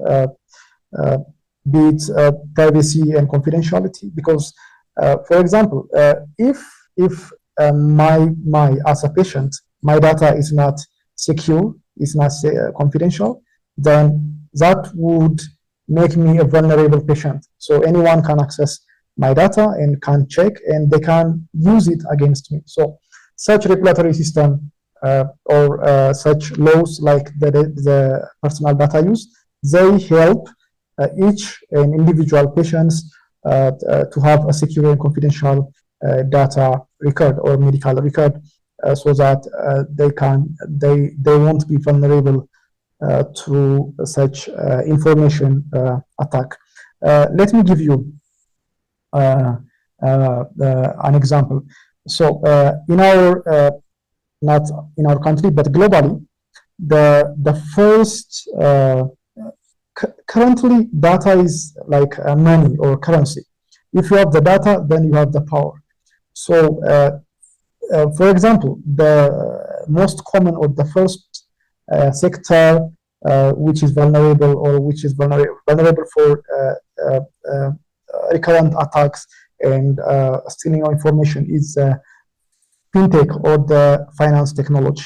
be it privacy and confidentiality. Because, for example, if my as a patient, my data is not secure, is not confidential, then that would make me a vulnerable patient. So anyone can access my data and can check, and they can use it against me. So such regulatory system or such laws like the personal data use, they help each and individual patients to have a secure and confidential data record or medical record, so that they won't be vulnerable to such information attack. Let me give you an example. So in our not in our country but globally, the first currently data is like money or currency. If you have the data, then you have the power. So for example, the most common or the first sector which is vulnerable or which is vulnerable for recurrent attacks and stealing of information is fintech or the finance technology.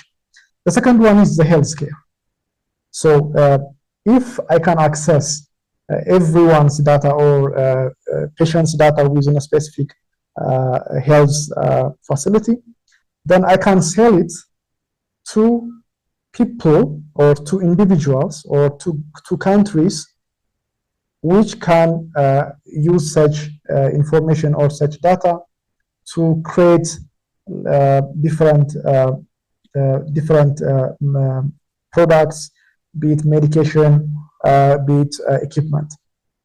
The second one is the healthcare. So if I can access everyone's data or patient's data within a specific health facility, then I can sell it to people or to individuals or to countries which can use such information or such data to create different products, be it medication, be it equipment.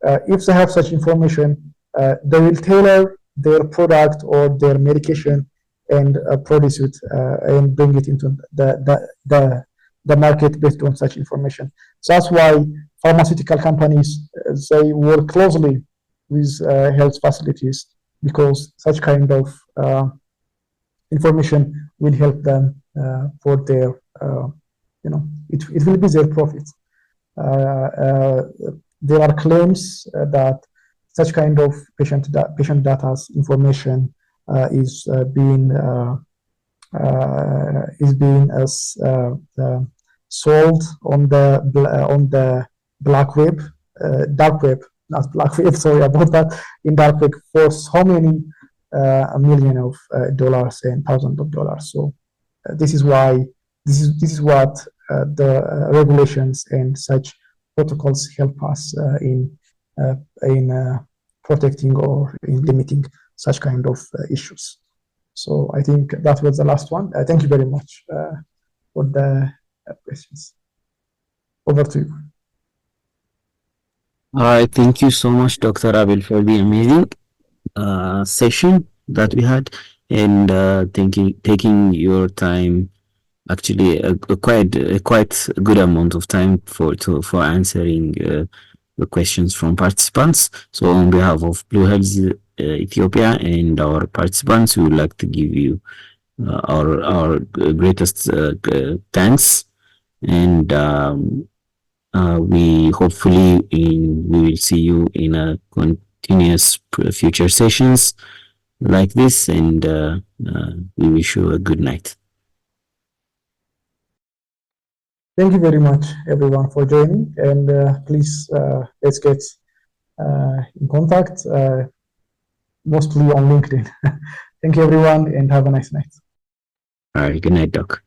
If they have such information, they will tailor their product or their medication and produce it and bring it into the market based on such information. So that's why pharmaceutical companies, they work closely with health facilities, because such kind of information will help them for their, it will be their profit. There are claims that such kind of patient data's information is being sold on the black web, dark web, not black web. Sorry about that. In dark web for so many million of dollars and thousands of dollars. So this is why this is what the regulations and such protocols help us in protecting or in limiting such kind of issues. So I think that was the last one. Thank you very much for the questions. Over to you.
All right, thank you so much, Dr. Abel, for the amazing session that we had, and taking your time, actually a quite good amount of time for answering the questions from participants. So on behalf of Blue Health Ethiopia and our participants, we would like to give you our greatest thanks, and we hopefully we will see you in a continuous future sessions like this, and we wish you a good night.
Thank you very much, everyone, for joining, and please let's get in contact, mostly on LinkedIn. Thank you, everyone, and have a nice night.
All right, good night, Doc.